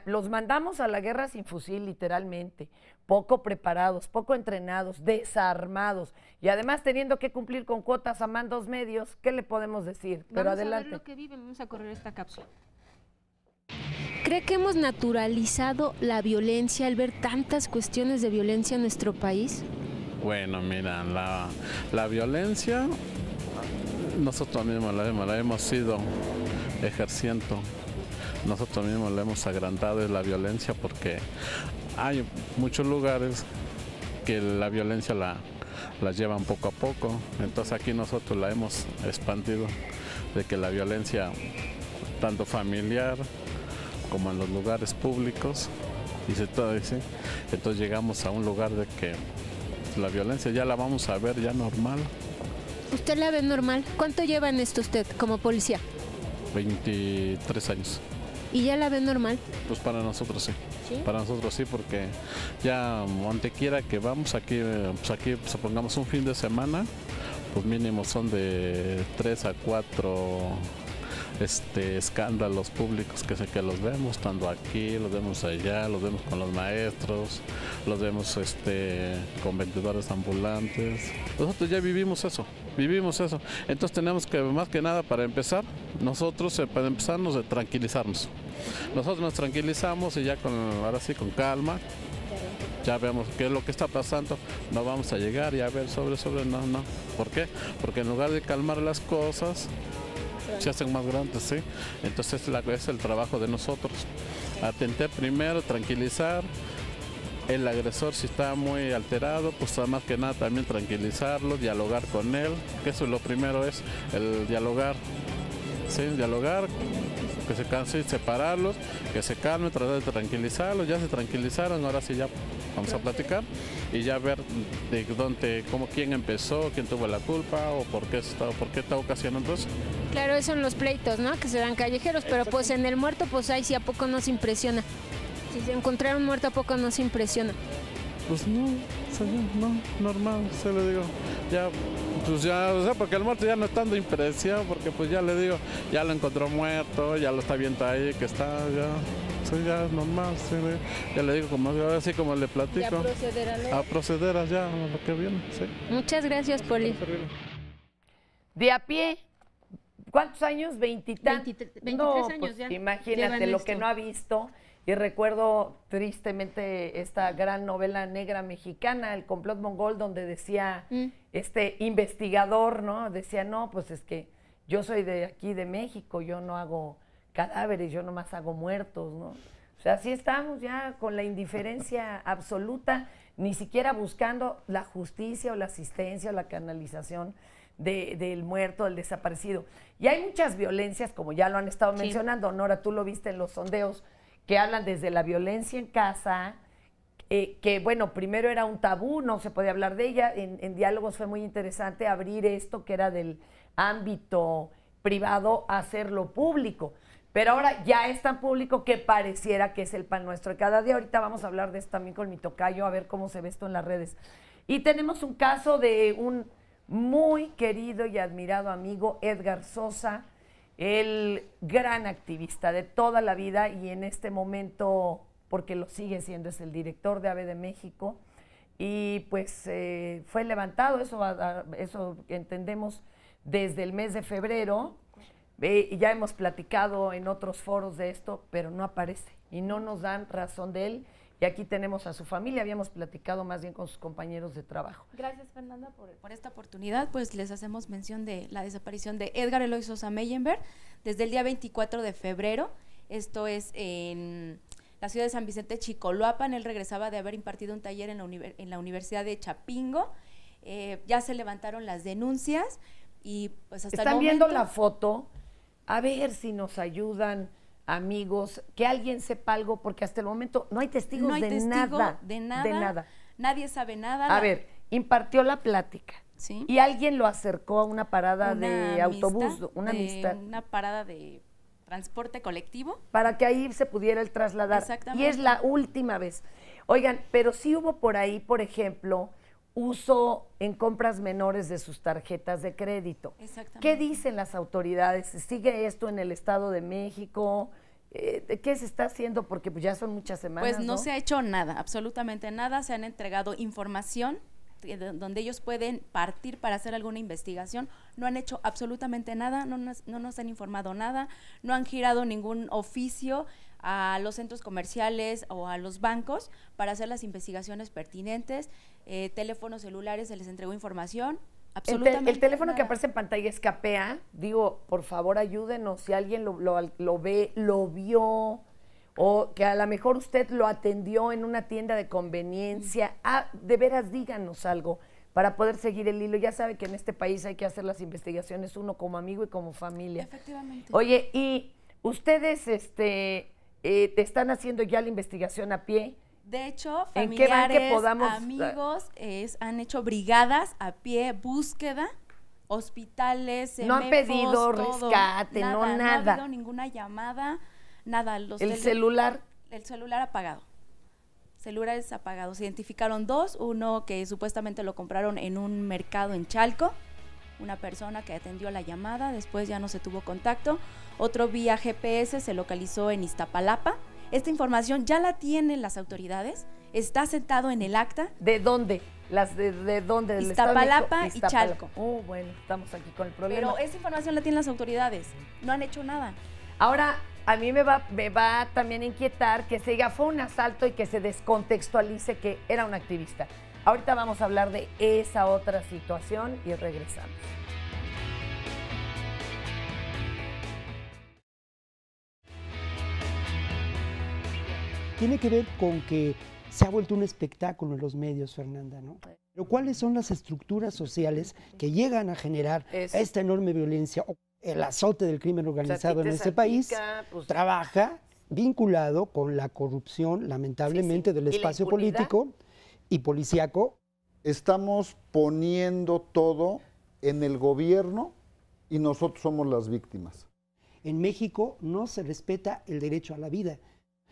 los mandamos a la guerra sin fusil, literalmente, poco preparados, poco entrenados, desarmados, y además teniendo que cumplir con cuotas a mandos medios. ¿Qué le podemos decir? Pero adelante. Vamos a ver lo que viven, vamos a correr esta cápsula. ¿Cree que hemos naturalizado la violencia al ver tantas cuestiones de violencia en nuestro país? Bueno, mira, la violencia nosotros mismos la hemos ido ejerciendo, nosotros mismos la hemos agrandado la violencia porque hay muchos lugares que la violencia la llevan poco a poco, entonces aquí nosotros la hemos expandido de que la violencia tanto familiar como en los lugares públicos, dice todo, dice. Entonces llegamos a un lugar de que la violencia ya la vamos a ver ya normal. ¿Usted la ve normal? ¿Cuánto lleva en esto usted como policía? 23 años. ¿Y ya la ve normal? Pues para nosotros sí. ¿Sí? Para nosotros sí, porque ya donde quiera que vamos, aquí supongamos un fin de semana, pues mínimo son de 3 a 4 escándalos públicos que los vemos, estando aquí, los vemos allá, los vemos con los maestros, los vemos con vendedores ambulantes. Nosotros ya vivimos eso. Entonces tenemos que, más que nada, para empezar, nosotros para empezarnos de tranquilizarnos. Nosotros nos tranquilizamos y ya ahora sí con calma, ya vemos qué es lo que está pasando, no vamos a llegar y a ver sobre, no. ¿Por qué? Porque en lugar de calmar las cosas, se hacen más grandes, ¿sí? Entonces es el trabajo de nosotros. Atender primero, tranquilizar. El agresor, si está muy alterado, pues más que nada también tranquilizarlo, dialogar con él, que eso es lo primero, es el dialogar, ¿sí? Dialogar, que se canse, separarlos, que se calmen, tratar de tranquilizarlos. Ya se tranquilizaron, ahora sí ya vamos a platicar y ya ver de dónde, quién empezó, quién tuvo la culpa o por qué está ocasionando eso. Claro, eso en los pleitos, ¿no? Que se dan callejeros, pero pues en el muerto, pues ahí sí a poco nos impresiona. Si se encontraron muerto, ¿a poco nos impresiona? Pues no, normal, se lo digo. Ya, pues ya, o sea, porque el muerto ya no es tanto impresión, porque pues ya le digo, ya lo encontró muerto, ya lo está viendo ahí, que está ya, sí, ya es normal, sí, ya le digo, así como le platico. Ya proceder a proceder allá a lo que viene, sí. Muchas gracias, Poli. De a pie, ¿cuántos años? 23 años pues, ya. Imagínate lo que no ha visto. Y recuerdo tristemente esta gran novela negra mexicana, El complot mongol, donde decía este investigador, ¿no? Decía, no, pues es que yo soy de aquí de México, yo no hago cadáveres, yo nomás hago muertos, ¿no? O sea, así estamos ya con la indiferencia absoluta, ni siquiera buscando la justicia o la asistencia o la canalización del muerto, del desaparecido. Y hay muchas violencias, como ya lo han estado mencionando, Nora, tú lo viste en los sondeos, que hablan desde la violencia en casa, que bueno, primero era un tabú, no se podía hablar de ella, en diálogos fue muy interesante abrir esto que era del ámbito privado a hacerlo público, pero ahora ya es tan público que pareciera que es el pan nuestro de cada día. Ahorita vamos a hablar de esto también con mi tocayo, a ver cómo se ve esto en las redes. Y tenemos un caso de un muy querido y admirado amigo, Edgar Sosa, el gran activista de toda la vida y en este momento, porque lo sigue siendo, es el director de AVE de México y pues fue levantado, eso entendemos, desde el mes de febrero. Ya hemos platicado en otros foros de esto, pero no aparece y no nos dan razón de él. Y aquí tenemos a su familia, habíamos platicado más bien con sus compañeros de trabajo. Gracias, Fernanda, por esta oportunidad. Pues les hacemos mención de la desaparición de Edgar Eloy Sosa Meyenberg desde el día 24 de febrero. Esto es en la ciudad de San Vicente, Chicoloapan. Él regresaba de haber impartido un taller en la Universidad de Chapingo. Ya se levantaron las denuncias y pues hasta el momento... ¿Están viendo la foto? A ver si nos ayudan, amigos, que alguien sepa algo, porque hasta el momento no hay testigos no hay de testigo nada. De nada. De nada. Nadie sabe nada. A ver, impartió la plática. Sí. Y alguien lo acercó a una parada de autobús, una amistad. Una parada de transporte colectivo. Para que ahí se pudiera el trasladar. Exactamente. Y es la última vez. Oigan, pero sí hubo por ahí, por ejemplo, uso en compras menores de sus tarjetas de crédito. Exactamente. ¿Qué dicen las autoridades? ¿Sigue esto en el Estado de México? ¿Qué se está haciendo? Porque pues ya son muchas semanas, Pues no se ha hecho nada, absolutamente nada. Se han entregado información donde ellos pueden partir para hacer alguna investigación. No han hecho absolutamente nada, no nos han informado nada, no han girado ningún oficio a los centros comerciales o a los bancos para hacer las investigaciones pertinentes. Teléfonos celulares se les entregó información. Absolutamente el teléfono nada. que aparece en pantalla es Capea. Digo, por favor, ayúdenos si alguien lo ve, lo vio, o que a lo mejor usted lo atendió en una tienda de conveniencia. De veras, díganos algo para poder seguir el hilo. Ya sabe que en este país hay que hacer las investigaciones uno como amigo y como familia. Efectivamente. Oye, y ustedes están haciendo ya la investigación a pie. De hecho, ¿En qué van que familiares, podamos, amigos, han hecho brigadas a pie, búsqueda, hospitales, no han pedido todo, rescate, nada, no no nada. ha habido ninguna llamada, nada. ¿El celular? El celular apagado. Celulares apagados. Se identificaron dos, uno que supuestamente lo compraron en un mercado en Chalco, una persona que atendió la llamada, después ya no se tuvo contacto. Otro vía GPS se localizó en Iztapalapa. Esta información ya la tienen las autoridades, está sentado en el acta. ¿De dónde? ¿De dónde? ¿Del Iztapalapa y Chalco. Bueno, estamos aquí con el problema. Pero esa información la tienen las autoridades, no han hecho nada. Ahora, a mí me va también a inquietar que se diga fue un asalto y que se descontextualice que era un activista. Ahorita vamos a hablar de esa otra situación y regresamos. Tiene que ver con que se ha vuelto un espectáculo en los medios, Fernanda, ¿no? Pero ¿cuáles son las estructuras sociales que llegan a generar esta enorme violencia? El azote del crimen organizado en este país trabaja vinculado con la corrupción, lamentablemente, del espacio político y policíaco. Estamos poniendo todo en el gobierno y nosotros somos las víctimas. En México no se respeta el derecho a la vida.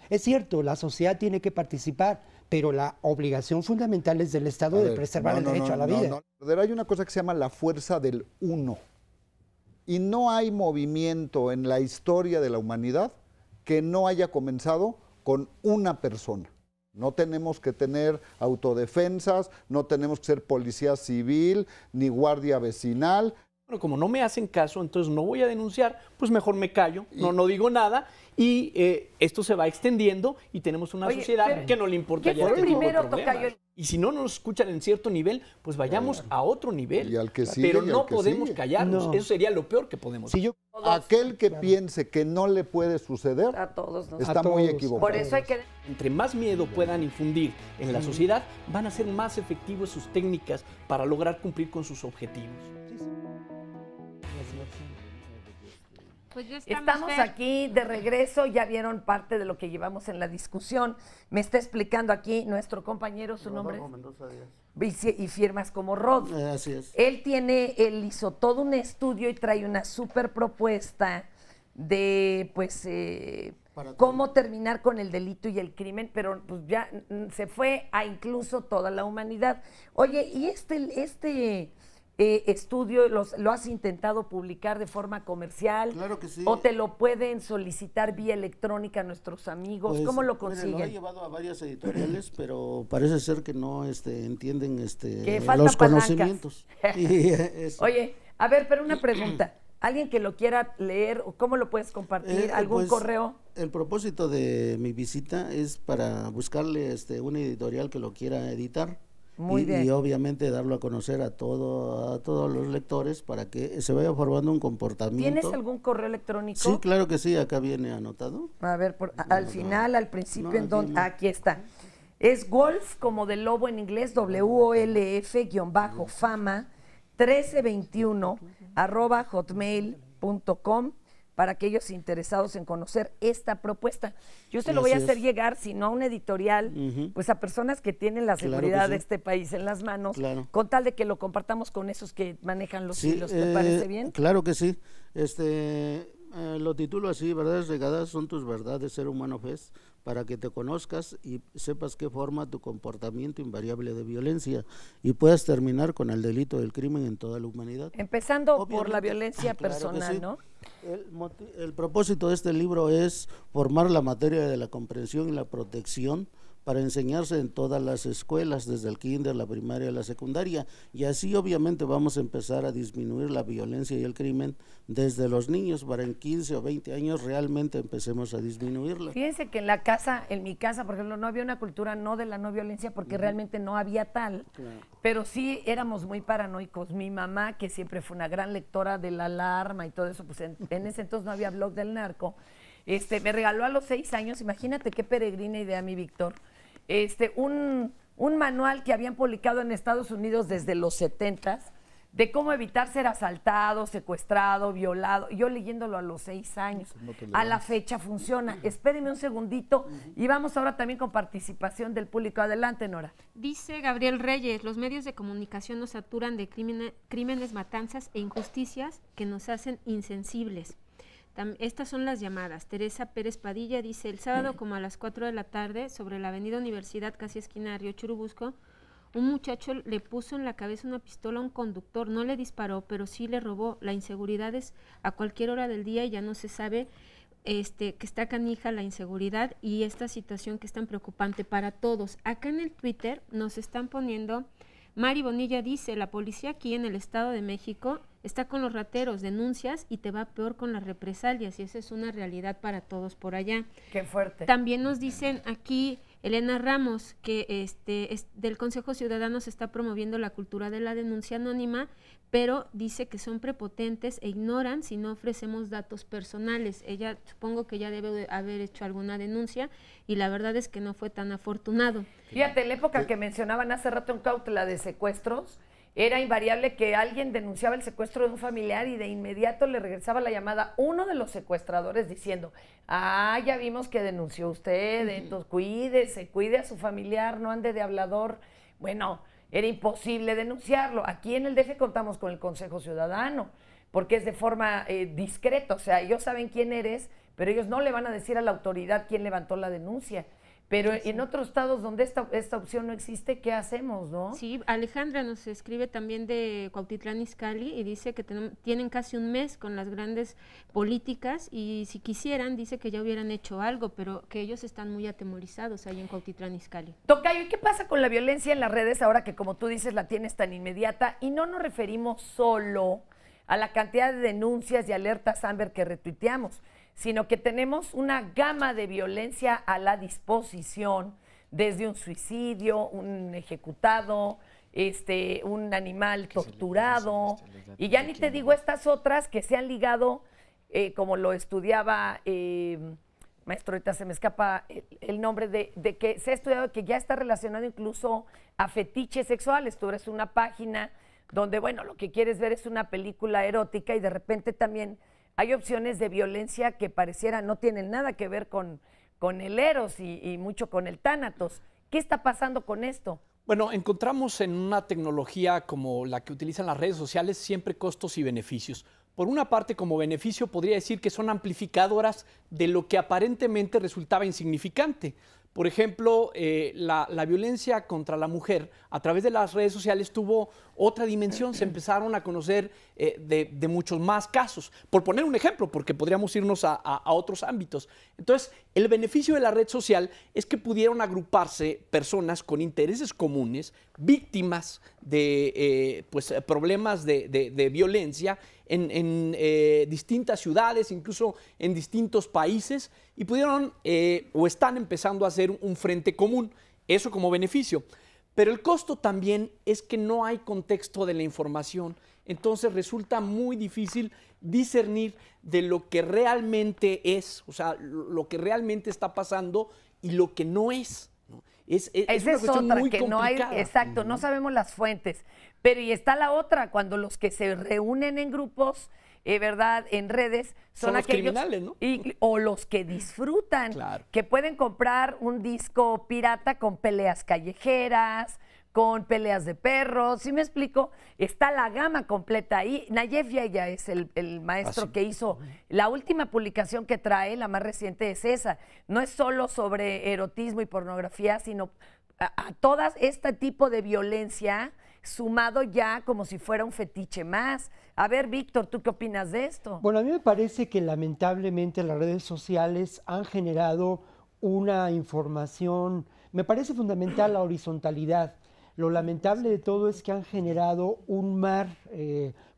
Es cierto, la sociedad tiene que participar, pero la obligación fundamental es del Estado de preservar el derecho a la vida. Hay una cosa que se llama la fuerza del uno. Y no hay movimiento en la historia de la humanidad que no haya comenzado con una persona. No tenemos que tener autodefensas, no tenemos que ser policía civil, ni guardia vecinal. Bueno, como no me hacen caso, entonces no voy a denunciar, pues mejor me callo, no digo nada, y esto se va extendiendo y tenemos una sociedad que no le importa ya este tipo de problemas. Y si no nos escuchan en cierto nivel, pues vayamos a otro nivel. Y al que sigue, pero y al no que podemos sigue. callarnos, No. eso sería lo peor que podemos hacer. Aquel que piense que no le puede suceder, a todos está muy equivocado. Por eso hay que... Entre más miedo puedan infundir en la sociedad, van a ser más efectivos sus técnicas para lograr cumplir con sus objetivos. Pues ya estamos aquí de regreso, ya vieron parte de lo que llevamos en la discusión. Me está explicando aquí nuestro compañero, su nombre y firmas como Rod. Así es. Él hizo todo un estudio y trae una súper propuesta de cómo terminar con el delito y el crimen, pero pues ya se fue a incluso toda la humanidad. Oye, y este estudio lo has intentado publicar de forma comercial. Claro que sí. ¿O te lo pueden solicitar vía electrónica a nuestros amigos? Pues, ¿cómo lo mire, consiguen? lo he llevado a varias editoriales, pero parece ser que no entienden que falta los palancas. conocimientos. Oye, A ver, pero una pregunta. ¿Alguien que lo quiera leer o cómo lo puedes compartir? ¿Algún correo? El propósito de mi visita es para buscarle una editorial que lo quiera editar. Muy bien. Y obviamente darlo a conocer a todos los lectores para que se vaya formando un comportamiento. ¿Tienes algún correo electrónico? Sí, claro que sí, acá viene anotado. A ver, al final, al principio, aquí está. Es Wolf, como de lobo en inglés, WOLF_fama 1321 @hotmail.com para aquellos interesados en conocer esta propuesta. Yo se lo voy a hacer llegar, si no a una editorial, pues a personas que tienen la seguridad de este país en las manos, con tal de que lo compartamos con esos que manejan los hilos. ¿Te parece bien? Claro que sí. Lo titulo así, verdades regadas son tus verdades, ser humano ves, para que te conozcas y sepas qué forma tu comportamiento invariable de violencia y puedas terminar con el delito del crimen en toda la humanidad. Empezando por la violencia personal, sí, ¿no? El propósito de este libro es formar la materia de la comprensión y la protección para enseñarse en todas las escuelas, desde el kinder, la primaria, la secundaria, y así obviamente vamos a empezar a disminuir la violencia y el crimen desde los niños, para en 15 o 20 años realmente empecemos a disminuirla. Fíjense que en mi casa, por ejemplo, no había una cultura de la no violencia porque realmente no había tal, pero sí éramos muy paranoicos. Mi mamá, que siempre fue una gran lectora de La Alarma y todo eso, pues en ese entonces no había blog del narco, me regaló a los 6 años, imagínate qué peregrina idea, mi Víctor, un manual que habían publicado en Estados Unidos desde los 70s de cómo evitar ser asaltado, secuestrado, violado. Yo leyéndolo a los 6 años. A la fecha funciona. Espérenme un segundito y vamos ahora también con participación del público. Adelante, Nora. Dice Gabriel Reyes, los medios de comunicación nos saturan de crímenes, matanzas e injusticias que nos hacen insensibles. Estas son las llamadas. Teresa Pérez Padilla dice, el sábado como a las 4 de la tarde, sobre la avenida Universidad, casi esquina Río Churubusco, un muchacho le puso en la cabeza una pistola a un conductor, no le disparó, pero sí le robó. La inseguridad es a cualquier hora del día y ya no se sabe que está canija la inseguridad y esta situación que es tan preocupante para todos. Acá en el Twitter nos están poniendo... Mari Bonilla dice, la policía aquí en el Estado de México está con los rateros, denuncias y te va peor con las represalias, y esa es una realidad para todos por allá. Qué fuerte. También nos dicen aquí, Elena Ramos, que del Consejo Ciudadano se está promoviendo la cultura de la denuncia anónima, pero dice que son prepotentes e ignoran si no ofrecemos datos personales. Ella, supongo que ya debe haber hecho alguna denuncia y la verdad es que no fue tan afortunado. Fíjate, la época que mencionaban hace rato en Cuautla de secuestros, era invariable que alguien denunciaba el secuestro de un familiar y de inmediato le regresaba la llamada uno de los secuestradores diciendo, ya vimos que denunció usted, entonces cuide a su familiar, no ande de hablador. Bueno, era imposible denunciarlo. Aquí en el DF contamos con el Consejo Ciudadano, porque es de forma discreta, o sea, ellos saben quién eres, pero ellos no le van a decir a la autoridad quién levantó la denuncia. Pero en otros estados donde esta opción no existe, ¿qué hacemos, no? Sí, Alejandra nos escribe también de Cuautitlán Izcalli y dice que tienen casi un mes con las grandes políticas y si quisieran, dice que ya hubieran hecho algo, pero que ellos están muy atemorizados ahí en Cuautitlán Izcalli. Tocayo, ¿y qué pasa con la violencia en las redes ahora que, como tú dices, la tienes tan inmediata? Y no nos referimos solo a la cantidad de denuncias y alertas Amber que retuiteamos, sino que tenemos una gama de violencia a la disposición, desde un suicidio, un ejecutado, un animal torturado, y ya ni te digo estas otras que se han ligado, como lo estudiaba, maestro, ahorita se me escapa el nombre, de que se ha estudiado que ya está relacionado incluso a fetiches sexuales. Tú eres una página donde, bueno, lo que quieres ver es una película erótica y de repente también hay opciones de violencia que pareciera no tienen nada que ver con el eros y mucho con el tánatos. ¿Qué está pasando con esto? Bueno, encontramos en una tecnología como la que utilizan las redes sociales siempre costos y beneficios. por una parte, como beneficio, podría decir que son amplificadoras de lo que aparentemente resultaba insignificante. Por ejemplo, la violencia contra la mujer a través de las redes sociales tuvo otra dimensión, se empezaron a conocer de muchos más casos. Por poner un ejemplo, porque podríamos irnos a otros ámbitos. Entonces, el beneficio de la red social es que pudieron agruparse personas con intereses comunes, víctimas de problemas de violencia en distintas ciudades, incluso en distintos países, y pudieron o están empezando a hacer un frente común, eso como beneficio. Pero el costo también es que no hay contexto de la información, entonces resulta muy difícil discernir de lo que realmente es, o sea, lo que realmente está pasando y lo que no es. ¿no? Es una cuestión muy complicada. No hay, exacto, no sabemos las fuentes. Pero y está la otra, cuando los que se reúnen en grupos, ¿verdad? En redes, son los aquellos criminales, ¿no? o los que disfrutan, claro, que pueden comprar un disco pirata con peleas callejeras, con peleas de perros, ¿sí me explico? Está la gama completa ahí. Nayef Yehia es el maestro que hizo la última publicación que trae, la más reciente es esa. No es solo sobre erotismo y pornografía, sino a todas este tipo de violencia sumado ya como si fuera un fetiche más. A ver, Víctor, ¿tú qué opinas de esto? Bueno, a mí me parece que lamentablemente las redes sociales han generado una información, me parece fundamental la horizontalidad. Lo lamentable de todo es que han generado un mar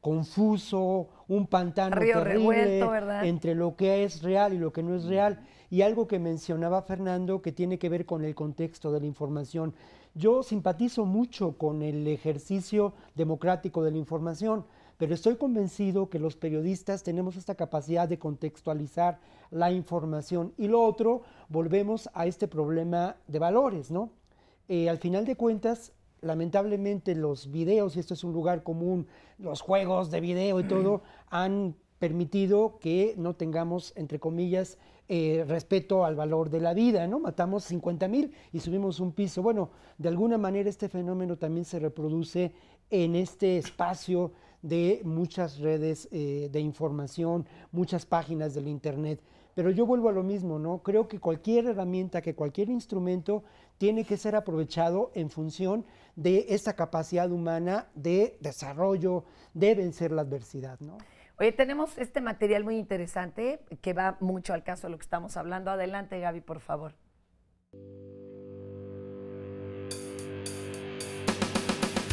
confuso, un pantano Río terrible revuelto, ¿verdad? entre lo que es real y lo que no es real. Y algo que mencionaba Fernando que tiene que ver con el contexto de la información. Yo simpatizo mucho con el ejercicio democrático de la información, pero estoy convencido que los periodistas tenemos esta capacidad de contextualizar la información. Y lo otro, volvemos a este problema de valores, ¿no? Al final de cuentas, lamentablemente los videos, y esto es un lugar común, los juegos de video y todo, han permitido que no tengamos, entre comillas, respeto al valor de la vida, ¿no? Matamos 50,000 y subimos un piso. Bueno, de alguna manera este fenómeno también se reproduce en este espacio de muchas redes de información, muchas páginas del internet. Pero yo vuelvo a lo mismo, ¿no? Creo que cualquier herramienta, que cualquier instrumento tiene que ser aprovechado en función de esta capacidad humana de desarrollo, de vencer la adversidad, ¿no? Oye, tenemos este material muy interesante que va mucho al caso de lo que estamos hablando. Adelante, Gaby, por favor.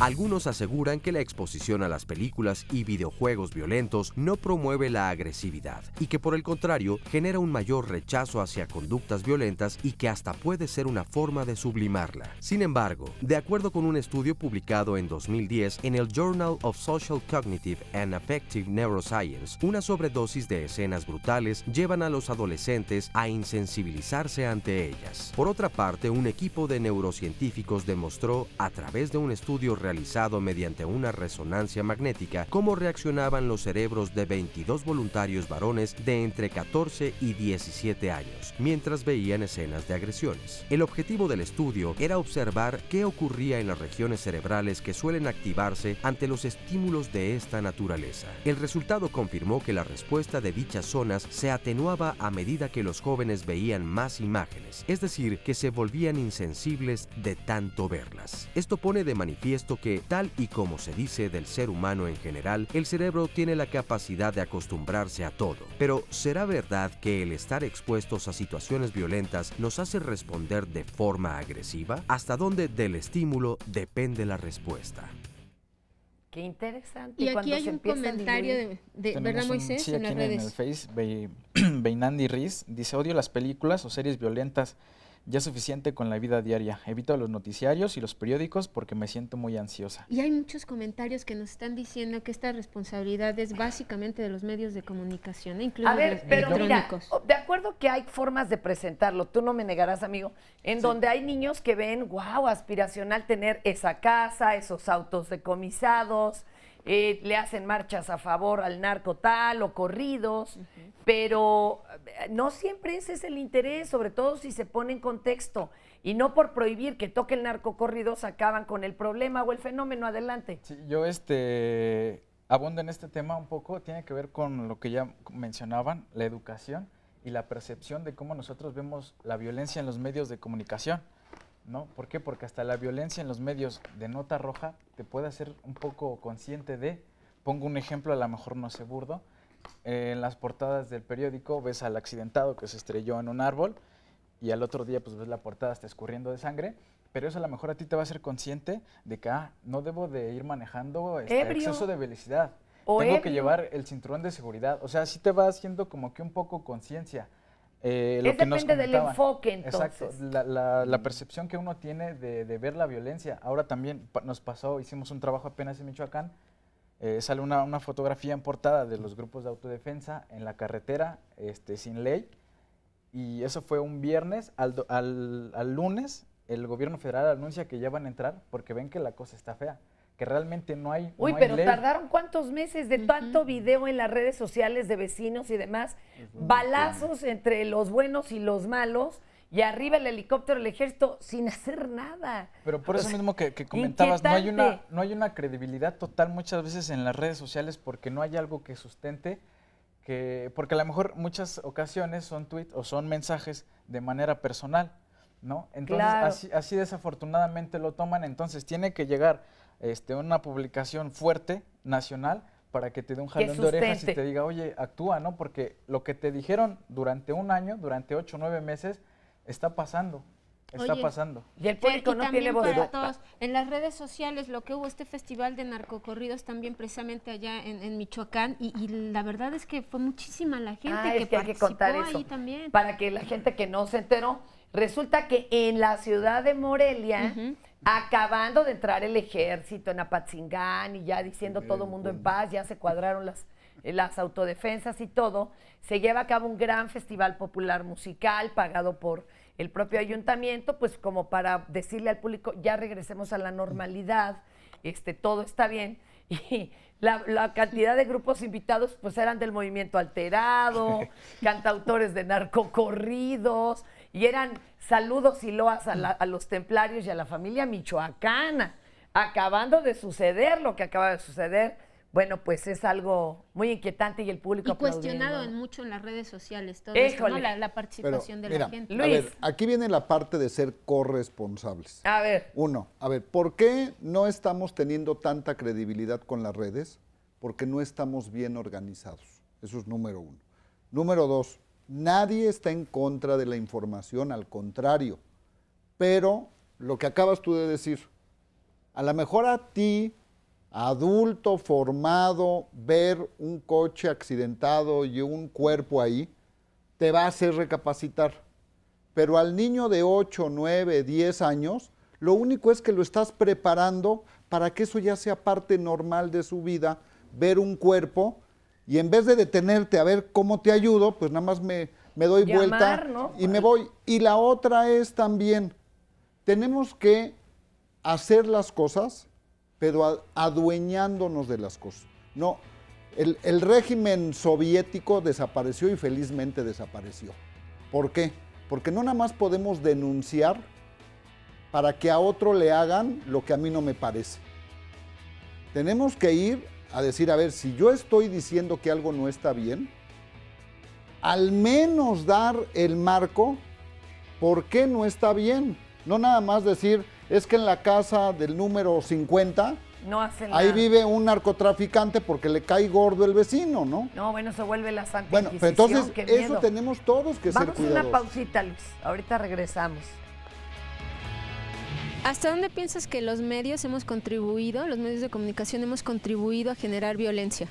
Algunos aseguran que la exposición a las películas y videojuegos violentos no promueve la agresividad y que por el contrario genera un mayor rechazo hacia conductas violentas y que hasta puede ser una forma de sublimarla. Sin embargo, de acuerdo con un estudio publicado en 2010 en el Journal of Social Cognitive and Affective Neuroscience, una sobredosis de escenas brutales llevan a los adolescentes a insensibilizarse ante ellas. Por otra parte, un equipo de neurocientíficos demostró a través de un estudio realizado mediante una resonancia magnética cómo reaccionaban los cerebros de 22 voluntarios varones de entre 14 y 17 años, mientras veían escenas de agresiones. El objetivo del estudio era observar qué ocurría en las regiones cerebrales que suelen activarse ante los estímulos de esta naturaleza. El resultado confirmó que la respuesta de dichas zonas se atenuaba a medida que los jóvenes veían más imágenes, es decir, que se volvían insensibles de tanto verlas. Esto pone de manifiesto que, tal y como se dice del ser humano en general, el cerebro tiene la capacidad de acostumbrarse a todo. Pero, ¿será verdad que el estar expuestos a situaciones violentas nos hace responder de forma agresiva? ¿Hasta dónde del estímulo depende la respuesta? Qué interesante. Y aquí hay un comentario de ¿verdad, Moisés? Sí, en las redes. En el Face, Beinandi Riz dice: odio las películas o series violentas. Ya es suficiente con la vida diaria. Evito los noticiarios y los periódicos porque me siento muy ansiosa. Y hay muchos comentarios que nos están diciendo que esta responsabilidad es básicamente de los medios de comunicación, incluso de los electrónicos. Mira, de acuerdo que hay formas de presentarlo, tú no me negarás, amigo, en donde hay niños que ven, wow, aspiracional tener esa casa, esos autos decomisados, le hacen marchas a favor al narco tal o corridos, pero no siempre ese es el interés, sobre todo si se pone en contexto. Y no por prohibir que toque el narco corridos acaban con el problema o el fenómeno. Adelante. Sí, yo abondo en este tema un poco, tiene que ver con lo que ya mencionaban, la educación y la percepción de cómo nosotros vemos la violencia en los medios de comunicación, ¿no? ¿Por qué? Porque hasta la violencia en los medios de nota roja te puede hacer un poco consciente de, pongo un ejemplo, a lo mejor no sé burdo, en las portadas del periódico ves al accidentado que se estrelló en un árbol y al otro día pues ves la portada está escurriendo de sangre, pero eso a lo mejor a ti te va a hacer consciente de que no debo de ir manejando exceso de velocidad. Tengo que llevar el cinturón de seguridad. O sea, sí te va haciendo como que un poco conciencia. Depende del enfoque, entonces. Exacto, la percepción que uno tiene de ver la violencia. Ahora también nos pasó, hicimos un trabajo apenas en Michoacán, sale una fotografía en portada de los grupos de autodefensa en la carretera sin ley, y eso fue un viernes. Al lunes el gobierno federal anuncia que ya van a entrar porque ven que la cosa está fea, que realmente no hay Uy, no pero hay ley. tardaron cuántos meses de tanto video en las redes sociales de vecinos y demás, balazos entre los buenos y los malos, y arriba el helicóptero del ejército sin hacer nada. Pero por eso mismo que comentabas, no hay una credibilidad total muchas veces en las redes sociales porque no hay algo que sustente, porque a lo mejor muchas ocasiones son tweets o son mensajes de manera personal, ¿no? Entonces así desafortunadamente lo toman, entonces tiene que llegar una publicación fuerte, nacional, para que te dé un jalón de orejas y te diga, oye, actúa, ¿no? Porque lo que te dijeron durante un año, durante 8 o 9 meses, está pasando. Pasando. Y el público no tiene voz. En las redes sociales, lo que hubo festival de narcocorridos también precisamente allá en Michoacán, y la verdad es que fue muchísima la gente que participó, hay que contar eso, ahí también. Para que la gente que no se enteró, resulta que en la ciudad de Morelia, acabando de entrar el ejército en Apatzingán y ya diciendo todo mundo en paz, ya se cuadraron las autodefensas y todo, se lleva a cabo un gran festival popular musical pagado por el propio ayuntamiento, pues como para decirle al público, ya regresemos a la normalidad, todo está bien. Y la cantidad de grupos invitados pues eran del Movimiento Alterado, cantautores de narcocorridos, y eran saludos y loas a los templarios y a la familia michoacana, acabando de suceder lo que acaba de suceder. Bueno, pues es algo muy inquietante y el público cuestionado mucho en las redes sociales, todo esto, ¿no? La participación de la gente. Luis. A ver, aquí viene la parte de ser corresponsables. A ver. ¿Por qué no estamos teniendo tanta credibilidad con las redes? Porque no estamos bien organizados. Eso es número 1. Número 2, nadie está en contra de la información, al contrario. Pero lo que acabas tú de decir, a lo mejor a ti, adulto formado, ver un coche accidentado y un cuerpo ahí, te va a hacer recapacitar. Pero al niño de 8, 9, 10 años, lo único es que lo estás preparando para que eso ya sea parte normal de su vida, ver un cuerpo, y en vez de detenerte a ver cómo te ayudo, pues nada más me doy vuelta, ¿no? Y me voy. Y la otra es también, tenemos que hacer las cosas, pero adueñándonos de las cosas. No, el régimen soviético desapareció y felizmente desapareció. ¿Por qué? Porque no nada más podemos denunciar para que a otro le hagan lo que a mí no me parece. Tenemos que ir a decir, a ver, si yo estoy diciendo que algo no está bien, al menos dar el marco por qué no está bien. No nada más decir, es que en la casa del número 50, no hacen ahí vive un narcotraficante porque le cae gordo el vecino, ¿no? No, bueno, se vuelve la Santa Inquisición. Bueno, pero entonces eso tenemos todos que ser cuidadosos. Vamos a una pausita, Luis. Ahorita regresamos. ¿Hasta dónde piensas que los medios hemos contribuido, los medios de comunicación hemos contribuido a generar violencia?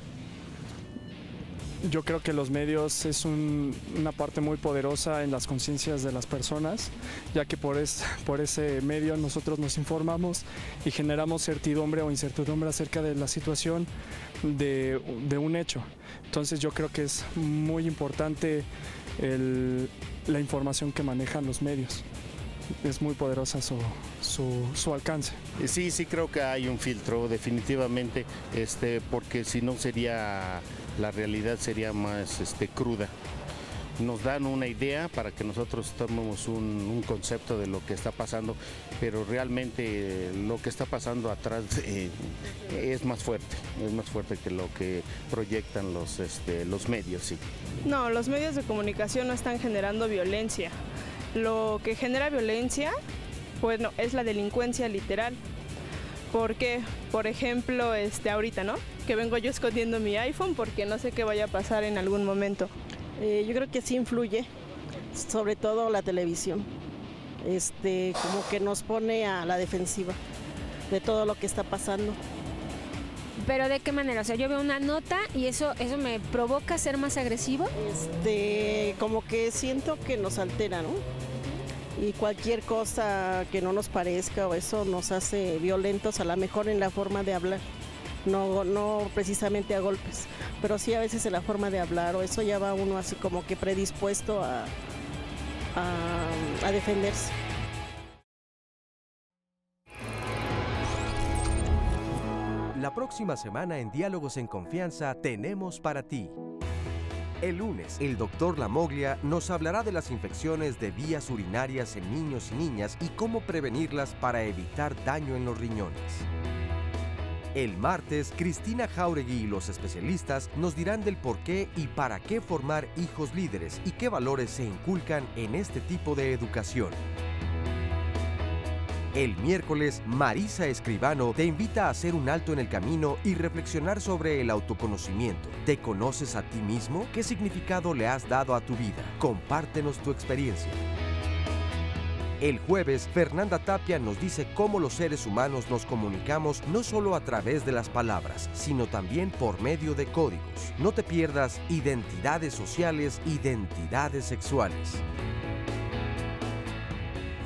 Yo creo que los medios es una parte muy poderosa en las conciencias de las personas, ya que por ese medio nosotros nos informamos y generamos certidumbre o incertidumbre acerca de la situación de un hecho. Entonces yo creo que es muy importante la información que manejan los medios. Es muy poderosa su alcance. Sí creo que hay un filtro definitivamente, porque si no sería, la realidad sería más cruda. nos dan una idea para que nosotros tomemos un concepto de lo que está pasando, pero realmente lo que está pasando atrás es más fuerte que lo que proyectan los medios. Sí. No, los medios de comunicación no están generando violencia. Lo que genera violencia, bueno, es la delincuencia literal. Porque, por ejemplo, ahorita, ¿no? Que vengo yo escondiendo mi iPhone porque no sé qué vaya a pasar en algún momento. Yo creo que sí influye, sobre todo la televisión. Como que nos pone a la defensiva de todo lo que está pasando. ¿Pero de qué manera? O sea, yo veo una nota y eso me provoca ser más agresivo. Como que siento que nos altera, ¿no? Y cualquier cosa que no nos parezca o eso nos hace violentos, a lo mejor en la forma de hablar, no precisamente a golpes, pero sí a veces en la forma de hablar, o eso ya va uno así como que predispuesto a defenderse. La próxima semana en Diálogos en Confianza tenemos para ti. El lunes, el doctor Lamoglia nos hablará de las infecciones de vías urinarias en niños y niñas y cómo prevenirlas para evitar daño en los riñones. El martes, Cristina Jauregui y los especialistas nos dirán del por qué y para qué formar hijos líderes y qué valores se inculcan en este tipo de educación. El miércoles, Marisa Escribano te invita a hacer un alto en el camino y reflexionar sobre el autoconocimiento. ¿Te conoces a ti mismo? ¿Qué significado le has dado a tu vida? Compártenos tu experiencia. El jueves, Fernanda Tapia nos dice cómo los seres humanos nos comunicamos no solo a través de las palabras, sino también por medio de códigos. No te pierdas Identidades Sociales, Identidades Sexuales.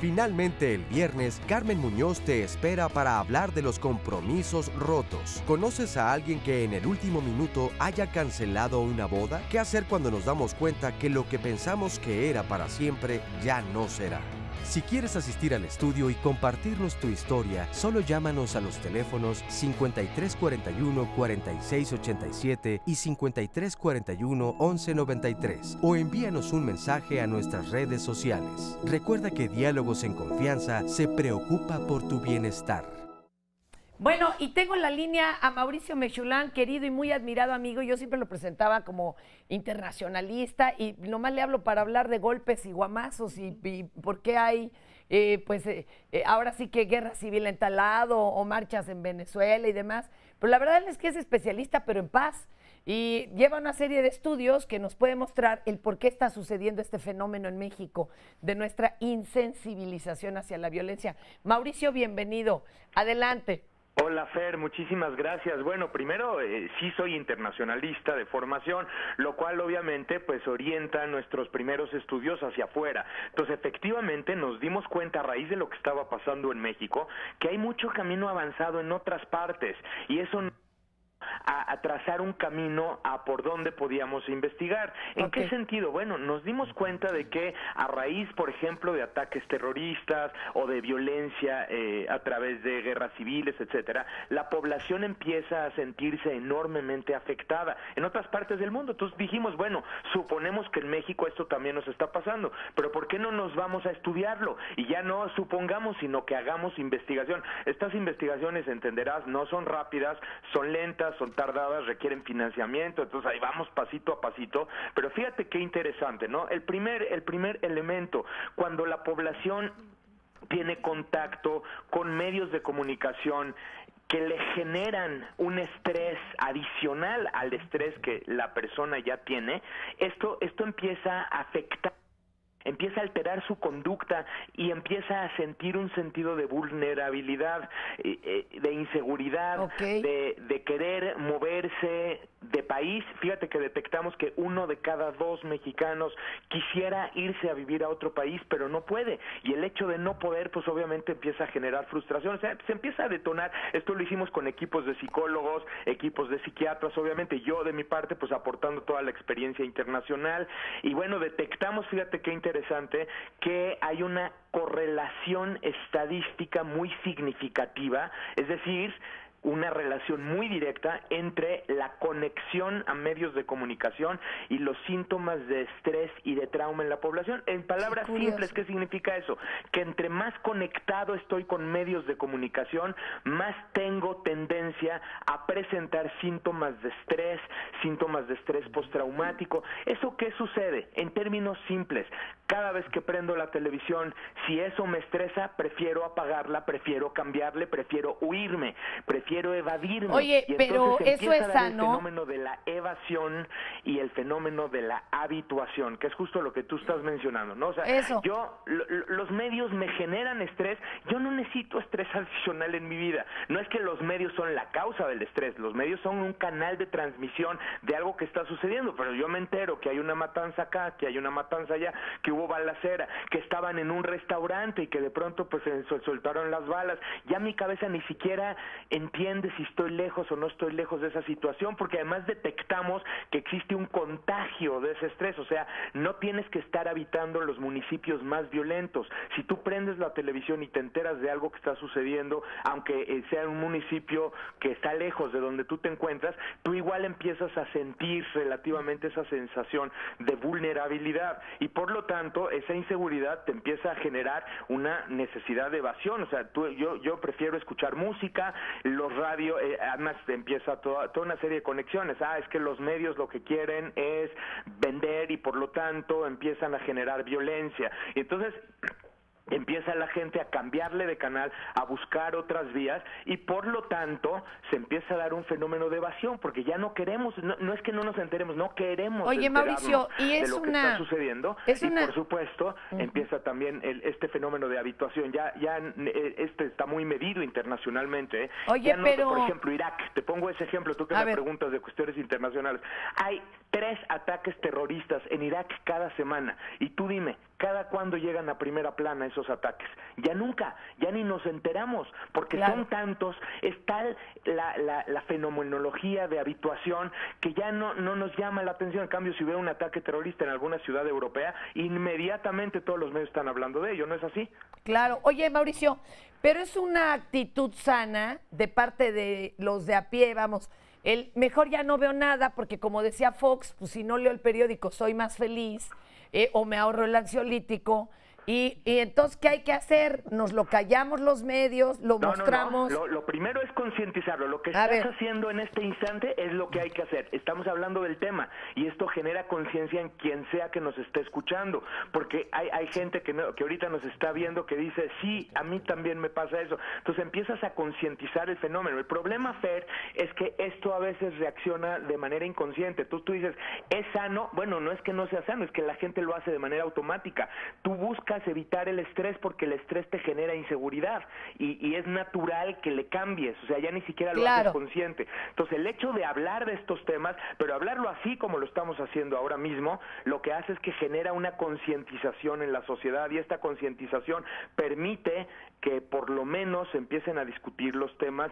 Finalmente, el viernes, Carmen Muñoz te espera para hablar de los compromisos rotos. ¿Conoces a alguien que en el último minuto haya cancelado una boda? ¿Qué hacer cuando nos damos cuenta que lo que pensamos que era para siempre ya no será? Si quieres asistir al estudio y compartirnos tu historia, solo llámanos a los teléfonos 5341-4687 y 5341-1193 o envíanos un mensaje a nuestras redes sociales. Recuerda que Diálogos en Confianza se preocupa por tu bienestar. Bueno, y tengo en la línea a Mauricio Mechulán, querido y muy admirado amigo. Yo siempre lo presentaba como internacionalista y nomás le hablo para hablar de golpes y guamazos y por qué hay, ahora sí que guerra civil en tal lado o marchas en Venezuela y demás. Pero la verdad es que es especialista, pero en paz. Y lleva una serie de estudios que nos puede mostrar el por qué está sucediendo este fenómeno en México, de nuestra insensibilización hacia la violencia. Mauricio, bienvenido. Adelante. Hola Fer, muchísimas gracias. Bueno, primero sí soy internacionalista de formación, lo cual obviamente pues orienta nuestros primeros estudios hacia afuera. Entonces efectivamente nos dimos cuenta a raíz de lo que estaba pasando en México que hay mucho camino avanzado en otras partes y eso a trazar un camino a por dónde podíamos investigar. ¿En qué sentido? Bueno, nos dimos cuenta de que a raíz, por ejemplo, de ataques terroristas o de violencia a través de guerras civiles, etcétera, la población empieza a sentirse enormemente afectada en otras partes del mundo. Entonces dijimos, bueno, suponemos que en México esto también nos está pasando, pero ¿por qué no nos vamos a estudiarlo? Y ya no supongamos, sino que hagamos investigación. Estas investigaciones, entenderás, no son rápidas, son lentas, son tardadas, requieren financiamiento, entonces ahí vamos pasito a pasito, pero fíjate qué interesante, ¿no? El primer elemento, cuando la población tiene contacto con medios de comunicación que le generan un estrés adicional al estrés que la persona ya tiene, esto empieza a afectar, empieza a alterar su conducta y empieza a sentir un sentido de vulnerabilidad, de inseguridad, de querer moverse de país. Fíjate que detectamos que 1 de cada 2 mexicanos quisiera irse a vivir a otro país, pero no puede. Y el hecho de no poder, pues obviamente empieza a generar frustración. O sea, se empieza a detonar. Esto lo hicimos con equipos de psicólogos, equipos de psiquiatras, obviamente yo de mi parte, pues aportando toda la experiencia internacional. Y bueno, detectamos, fíjate qué interesante, que hay una correlación estadística muy significativa, es decir, una relación muy directa entre la conexión a medios de comunicación y los síntomas de estrés y de trauma en la población. En palabras simples, ¿qué significa eso? Que entre más conectado estoy con medios de comunicación, más tengo tendencia a presentar síntomas de estrés postraumático. ¿Eso qué sucede? En términos simples, cada vez que prendo la televisión, si eso me estresa, prefiero apagarla, prefiero cambiarle, prefiero huirme, prefiero evadirme. Oye, y pero eso es sano. El fenómeno de la evasión y el fenómeno de la habituación, que es justo lo que tú estás mencionando, ¿no? O sea, los medios me generan estrés. Yo no necesito estrés adicional en mi vida. No es que los medios son la causa del estrés, los medios son un canal de transmisión de algo que está sucediendo, pero yo me entero que hay una matanza acá, que hay una matanza allá, que hubo balacera, que estaban en un restaurante y que de pronto pues se soltaron las balas. Ya mi cabeza ni siquiera entiende si estoy lejos o no estoy lejos de esa situación, porque además detectamos que existe un contagio de ese estrés. O sea, no tienes que estar habitando los municipios más violentos. Si tú prendes la televisión y te enteras de algo que está sucediendo, aunque sea en un municipio que está lejos de donde tú te encuentras, tú igual empiezas a sentir relativamente esa sensación de vulnerabilidad, y por lo tanto esa inseguridad te empieza a generar una necesidad de evasión. O sea, yo prefiero escuchar música, los radios, además empieza toda una serie de conexiones. Es que los medios lo que quieren es vender y por lo tanto empiezan a generar violencia. Y entonces empieza la gente a cambiarle de canal, a buscar otras vías, y por lo tanto se empieza a dar un fenómeno de evasión, porque ya no queremos, no es que no nos enteremos, no queremos Mauricio, y es de lo que está sucediendo, por supuesto empieza también este fenómeno de habituación. Ya está muy medido internacionalmente. Por ejemplo, Irak, te pongo ese ejemplo, tú que me preguntas de cuestiones internacionales. Hay 3 ataques terroristas en Irak cada semana, y tú dime, ¿cada cuándo llegan a primera plana esos ataques? Ya nunca, ya ni nos enteramos, porque son tantos, es tal la fenomenología de habituación que ya no nos llama la atención. En cambio, si veo un ataque terrorista en alguna ciudad europea, inmediatamente todos los medios están hablando de ello, ¿no es así? Claro. Oye, Mauricio, pero es una actitud sana de parte de los de a pie, vamos. Mejor ya no veo nada, porque como decía Fox, pues si no leo el periódico soy más feliz, o me ahorro el ansiolítico. Y entonces, ¿qué hay que hacer? ¿Nos lo callamos los medios? ¿Lo mostramos? No. Lo primero es concientizarlo. Lo que estás haciendo en este instante es lo que hay que hacer. Estamos hablando del tema y esto genera conciencia en quien sea que nos esté escuchando, porque hay gente que ahorita nos está viendo que dice, sí, a mí también me pasa eso. Entonces empiezas a concientizar el fenómeno. El problema, Fer, es que esto a veces reacciona de manera inconsciente. Tú dices, ¿es sano? Bueno, no es que no sea sano, es que la gente lo hace de manera automática. Tú buscas evitar el estrés porque el estrés te genera inseguridad y es natural que le cambies, o sea, ya ni siquiera lo haces consciente. Entonces, el hecho de hablar de estos temas, pero hablarlo así como lo estamos haciendo ahora mismo, lo que hace es que genera una concientización en la sociedad, y esta concientización permite que por lo menos se empiecen a discutir los temas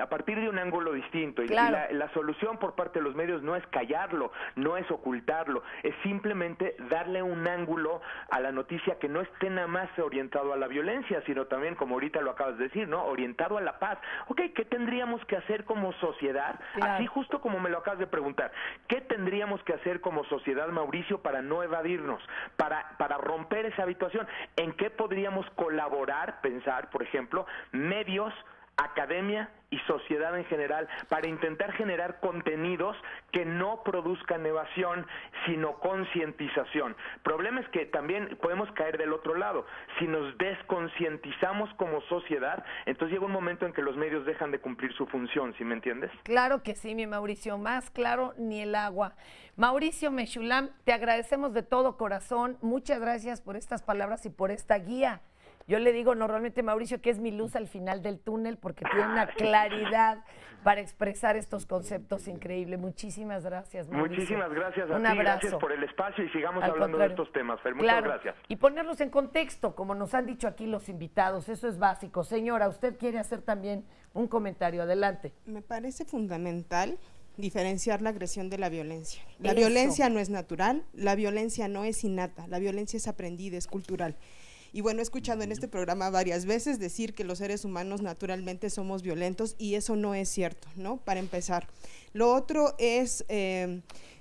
a partir de un ángulo distinto. Y la solución por parte de los medios no es callarlo, no es ocultarlo, es simplemente darle un ángulo a la noticia que no esté nada más orientado a la violencia, sino también, como ahorita lo acabas de decir, ¿no? Orientado a la paz. ¿Qué tendríamos que hacer como sociedad? Así justo como me lo acabas de preguntar. ¿Qué tendríamos que hacer como sociedad, Mauricio, para no evadirnos? Para romper esa habituación. ¿En qué podríamos colaborar, pensar, por ejemplo, medios, academia y sociedad en general, para intentar generar contenidos que no produzcan evasión, sino concientización? El problema es que también podemos caer del otro lado. Si nos desconcientizamos como sociedad, entonces llega un momento en que los medios dejan de cumplir su función, ¿sí me entiendes? Claro que sí, mi Mauricio, más claro ni el agua. Mauricio Meshulam, te agradecemos de todo corazón. Muchas gracias por estas palabras y por esta guía. Yo le digo normalmente, Mauricio, que es mi luz al final del túnel, porque tiene una claridad para expresar estos conceptos increíbles. Muchísimas gracias, Mauricio. Muchísimas gracias a ti, gracias por el espacio y sigamos hablando de estos temas, Fer. Muchas gracias. Y ponerlos en contexto, como nos han dicho aquí los invitados, eso es básico. Señora, usted quiere hacer también un comentario, adelante. Me parece fundamental diferenciar la agresión de la violencia. La violencia no es natural, la violencia no es innata, la violencia es aprendida, es cultural. Y bueno, he escuchado en este programa varias veces decir que los seres humanos naturalmente somos violentos y eso no es cierto, ¿no? Para empezar. Lo otro es...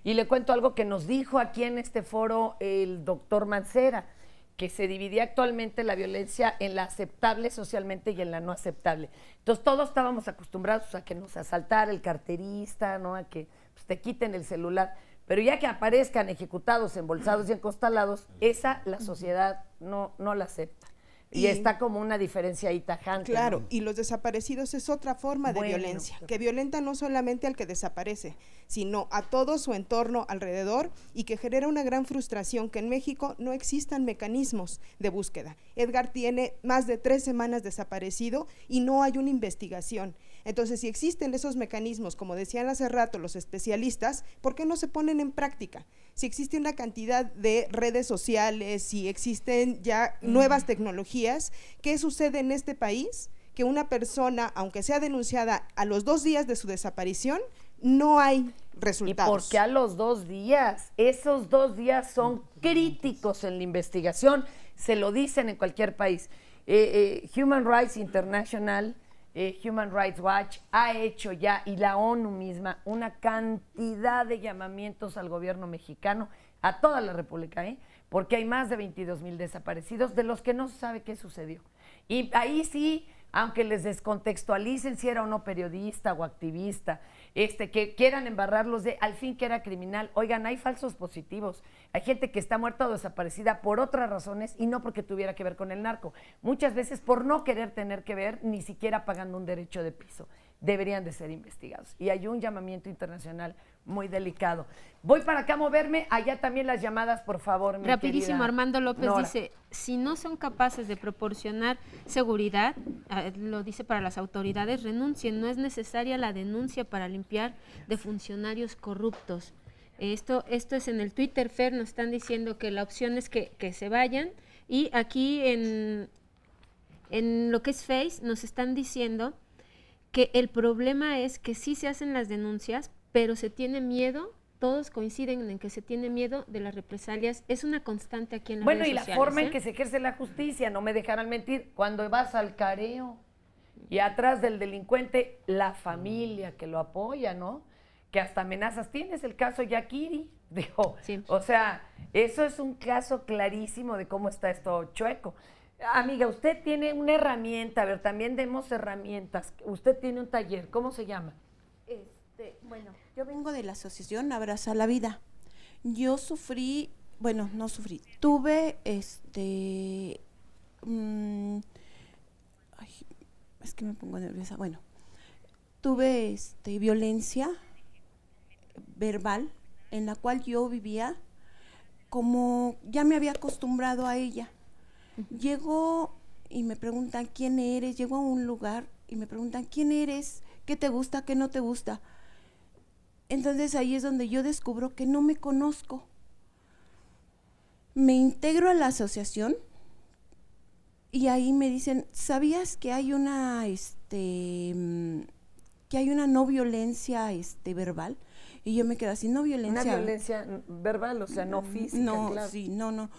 Y le cuento algo que nos dijo aquí en este foro el doctor Mancera, que se dividía actualmente la violencia en la aceptable socialmente y en la no aceptable. Entonces todos estábamos acostumbrados a que nos asaltara el carterista, ¿no? A que pues, te quiten el celular. Pero ya que aparezcan ejecutados, embolsados y encostalados, esa la sociedad no la acepta. Y está como una diferencia ahí tajante. Claro, ¿no? y los desaparecidos es otra forma de violencia, que violenta no solamente al que desaparece, sino a todo su entorno alrededor y que genera una gran frustración que en México no existan mecanismos de búsqueda. Edgar tiene más de 3 semanas desaparecido y no hay una investigación. Entonces, si existen esos mecanismos, como decían hace rato los especialistas, ¿por qué no se ponen en práctica? Si existe una cantidad de redes sociales, si existen ya nuevas tecnologías, ¿qué sucede en este país? Que una persona, aunque sea denunciada a los 2 días de su desaparición, no hay resultados. ¿Y por qué a los 2 días? Esos 2 días son críticos en la investigación, se lo dicen en cualquier país. Human Rights International, Human Rights Watch ha hecho ya, y la ONU misma, una cantidad de llamamientos al gobierno mexicano, a toda la República, porque hay más de 22,000 desaparecidos de los que no se sabe qué sucedió. Y ahí sí, aunque les descontextualicen si era o no periodista o activista, que quieran embarrarlos de al fin que era criminal. Oigan, hay falsos positivos. Hay gente que está muerta o desaparecida por otras razones y no porque tuviera que ver con el narco. Muchas veces por no querer tener que ver, ni siquiera pagando un derecho de piso. Deberían de ser investigados. Y hay un llamamiento internacional muy delicado. Voy para acá a moverme, allá también las llamadas, por favor, mi Rapidísimo, querida Armando López Nora. dice, si no son capaces de proporcionar seguridad, lo dice para las autoridades, renuncien, no es necesaria la denuncia para limpiar de funcionarios corruptos. Esto es en el Twitter, Fer, nos están diciendo que la opción es que se vayan, y aquí en lo que es Face nos están diciendo que el problema es que sí se hacen las denuncias, pero se tiene miedo, todos coinciden en que se tiene miedo de las represalias, es una constante aquí en las redes sociales. Bueno, y la forma en que se ejerce la justicia, no me dejarán mentir, cuando vas al careo y atrás del delincuente, la familia que lo apoya, ¿no? Que hasta amenazas. Tienes el caso Yakiri, dijo. Sí. O sea, eso es un caso clarísimo de cómo está esto chueco. Amiga, usted tiene una herramienta, a ver, también demos herramientas. Usted tiene un taller, ¿cómo se llama? Bueno, yo vengo de la asociación Abraza la Vida. Yo sufrí, bueno, no sufrí, tuve es que me pongo nerviosa. Bueno, tuve violencia verbal en la cual yo vivía como ya me había acostumbrado a ella. Llego y me preguntan quién eres, llego a un lugar y me preguntan quién eres, qué te gusta, qué no te gusta. Entonces ahí es donde yo descubro que no me conozco. Me integro a la asociación y ahí me dicen, ¿sabías que hay una no violencia verbal? Y yo me quedo así, no violencia. Una violencia verbal, o sea, no física. No, claro. Sí, no.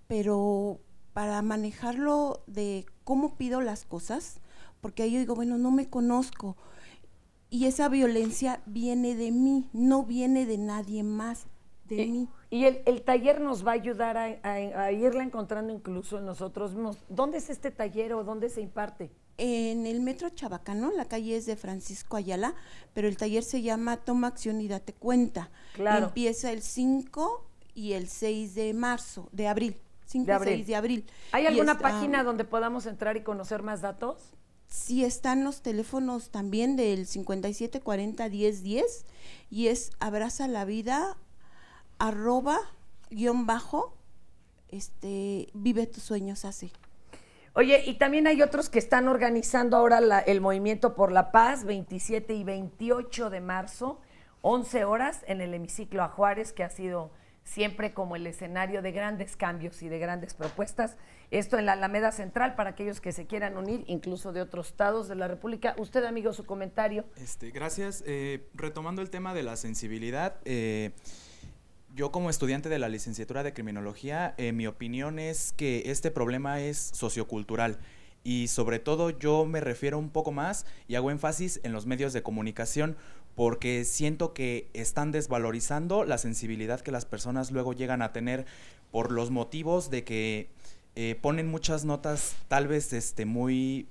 Pero para manejarlo de cómo pido las cosas, porque ahí yo digo, bueno, no me conozco. Y esa violencia viene de mí, no viene de nadie más, de mí. Y el taller nos va a ayudar a irla encontrando incluso en nosotros mismos. ¿Dónde es este taller o dónde se imparte? En el Metro Chabacano, la calle es de Francisco Ayala, pero el taller se llama Toma Acción y Date Cuenta. Claro. Empieza el 5 y el 6 de abril. 5 y 6 de abril. ¿Hay alguna página donde podamos entrar y conocer más datos? Sí, están los teléfonos también del 5740-1010 y es Abraza la Vida _ vive tus sueños así. Oye, y también hay otros que están organizando ahora el Movimiento por la Paz, 27 y 28 de marzo, 11 horas en el Hemiciclo a Juárez, que ha sido siempre como el escenario de grandes cambios y de grandes propuestas. Esto en la Alameda Central, para aquellos que se quieran unir, incluso de otros estados de la República. Usted, amigo, su comentario. Gracias. Retomando el tema de la sensibilidad, Yo como estudiante de la licenciatura de Criminología, mi opinión es que este problema es sociocultural y sobre todo yo me refiero un poco más y hago énfasis en los medios de comunicación porque siento que están desvalorizando la sensibilidad que las personas luego llegan a tener por los motivos de que ponen muchas notas tal vez muy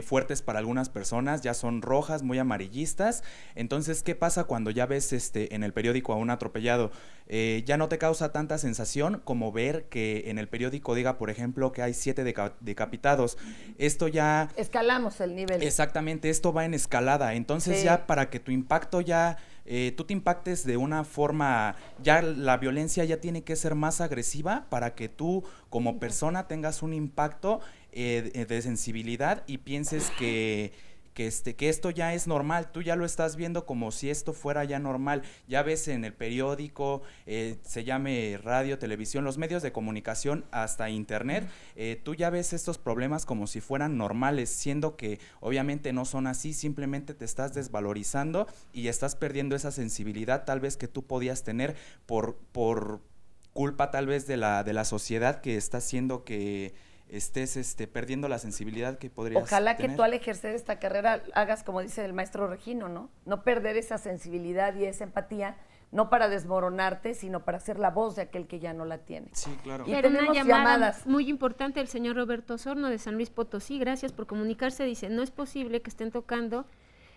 fuertes para algunas personas, ya son rojas, muy amarillistas. Entonces, ¿qué pasa cuando ya ves en el periódico a un atropellado? Ya no te causa tanta sensación como ver que en el periódico diga, por ejemplo, que hay 7 decapitados. Esto ya... Escalamos el nivel. Exactamente, esto va en escalada. Entonces ya para que tu impacto ya... tú te impactes de una forma, ya la violencia ya tiene que ser más agresiva para que tú como persona tengas un impacto de sensibilidad y pienses que esto ya es normal. Tú ya lo estás viendo como si esto fuera ya normal. Ya ves en el periódico, se llame radio, televisión, los medios de comunicación, hasta internet, tú ya ves estos problemas como si fueran normales, siendo que obviamente no son así, simplemente te estás desvalorizando y estás perdiendo esa sensibilidad tal vez que tú podías tener por culpa tal vez de la sociedad que está haciendo que estés perdiendo la sensibilidad que podrías Ojalá tener. que tú al ejercer esta carrera hagas como dice el maestro Regino, ¿no? No perder esa sensibilidad y esa empatía, no para desmoronarte, sino para ser la voz de aquel que ya no la tiene. Sí, claro. Y Pero tenemos una llamada llamadas. muy importante del señor Roberto Osorno de San Luis Potosí, gracias por comunicarse, dice, no es posible que estén tocando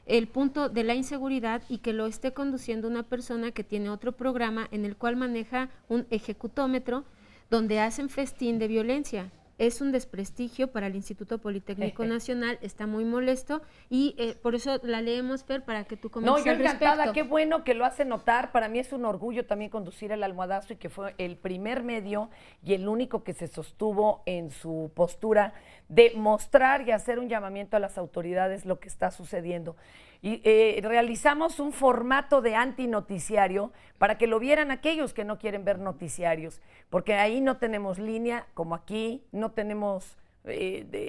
el punto de la inseguridad y que lo esté conduciendo una persona que tiene otro programa en el cual maneja un ejecutómetro donde hacen festín de violencia. Es un desprestigio para el Instituto Politécnico Nacional, está muy molesto y por eso la leemos, Fer, para que tú comentes. No, yo al encantada, respecto. qué bueno que lo hace notar. Para mí es un orgullo también conducir el Almohadazo y que fue el primer medio y el único que se sostuvo en su postura de mostrar y hacer un llamamiento a las autoridades lo que está sucediendo. Y realizamos un formato de antinoticiario para que lo vieran aquellos que no quieren ver noticiarios, porque ahí no tenemos línea, como aquí, no tenemos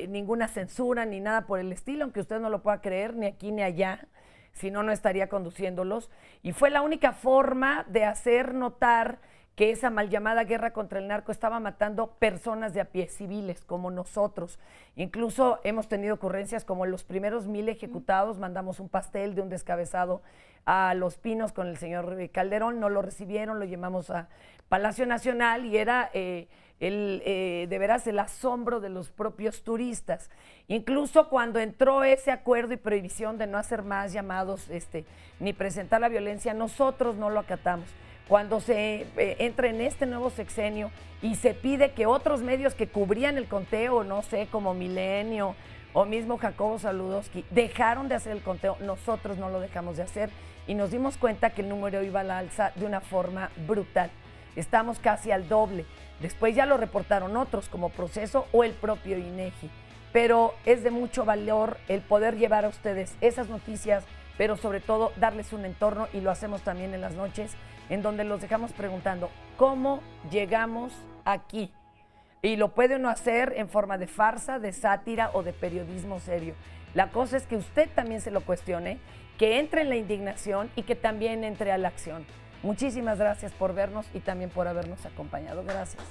ninguna censura ni nada por el estilo, aunque usted no lo pueda creer, ni aquí ni allá, si no, no estaría conduciéndolos. Y fue la única forma de hacer notar que esa mal llamada guerra contra el narco estaba matando personas de a pie, civiles, como nosotros. Incluso hemos tenido ocurrencias como los primeros 1000 ejecutados, mandamos un pastel de un descabezado a Los Pinos con el señor Calderón, no lo recibieron, lo llevamos a Palacio Nacional y era de veras el asombro de los propios turistas. Incluso cuando entró ese acuerdo y prohibición de no hacer más llamados ni presentar la violencia, nosotros no lo acatamos. Cuando se entra en este nuevo sexenio y se pide que otros medios que cubrían el conteo, no sé, como Milenio o mismo Jacobo Saludowski, dejaron de hacer el conteo, nosotros no lo dejamos de hacer y nos dimos cuenta que el número iba a la alza de una forma brutal. Estamos casi al doble. Después ya lo reportaron otros como Proceso o el propio INEGI. Pero es de mucho valor el poder llevar a ustedes esas noticias, pero sobre todo darles un entorno, y lo hacemos también en las noches, en donde los dejamos preguntando, ¿cómo llegamos aquí? Y lo puede uno hacer en forma de farsa, de sátira o de periodismo serio. La cosa es que usted también se lo cuestione, que entre en la indignación y que también entre a la acción. Muchísimas gracias por vernos y también por habernos acompañado. Gracias.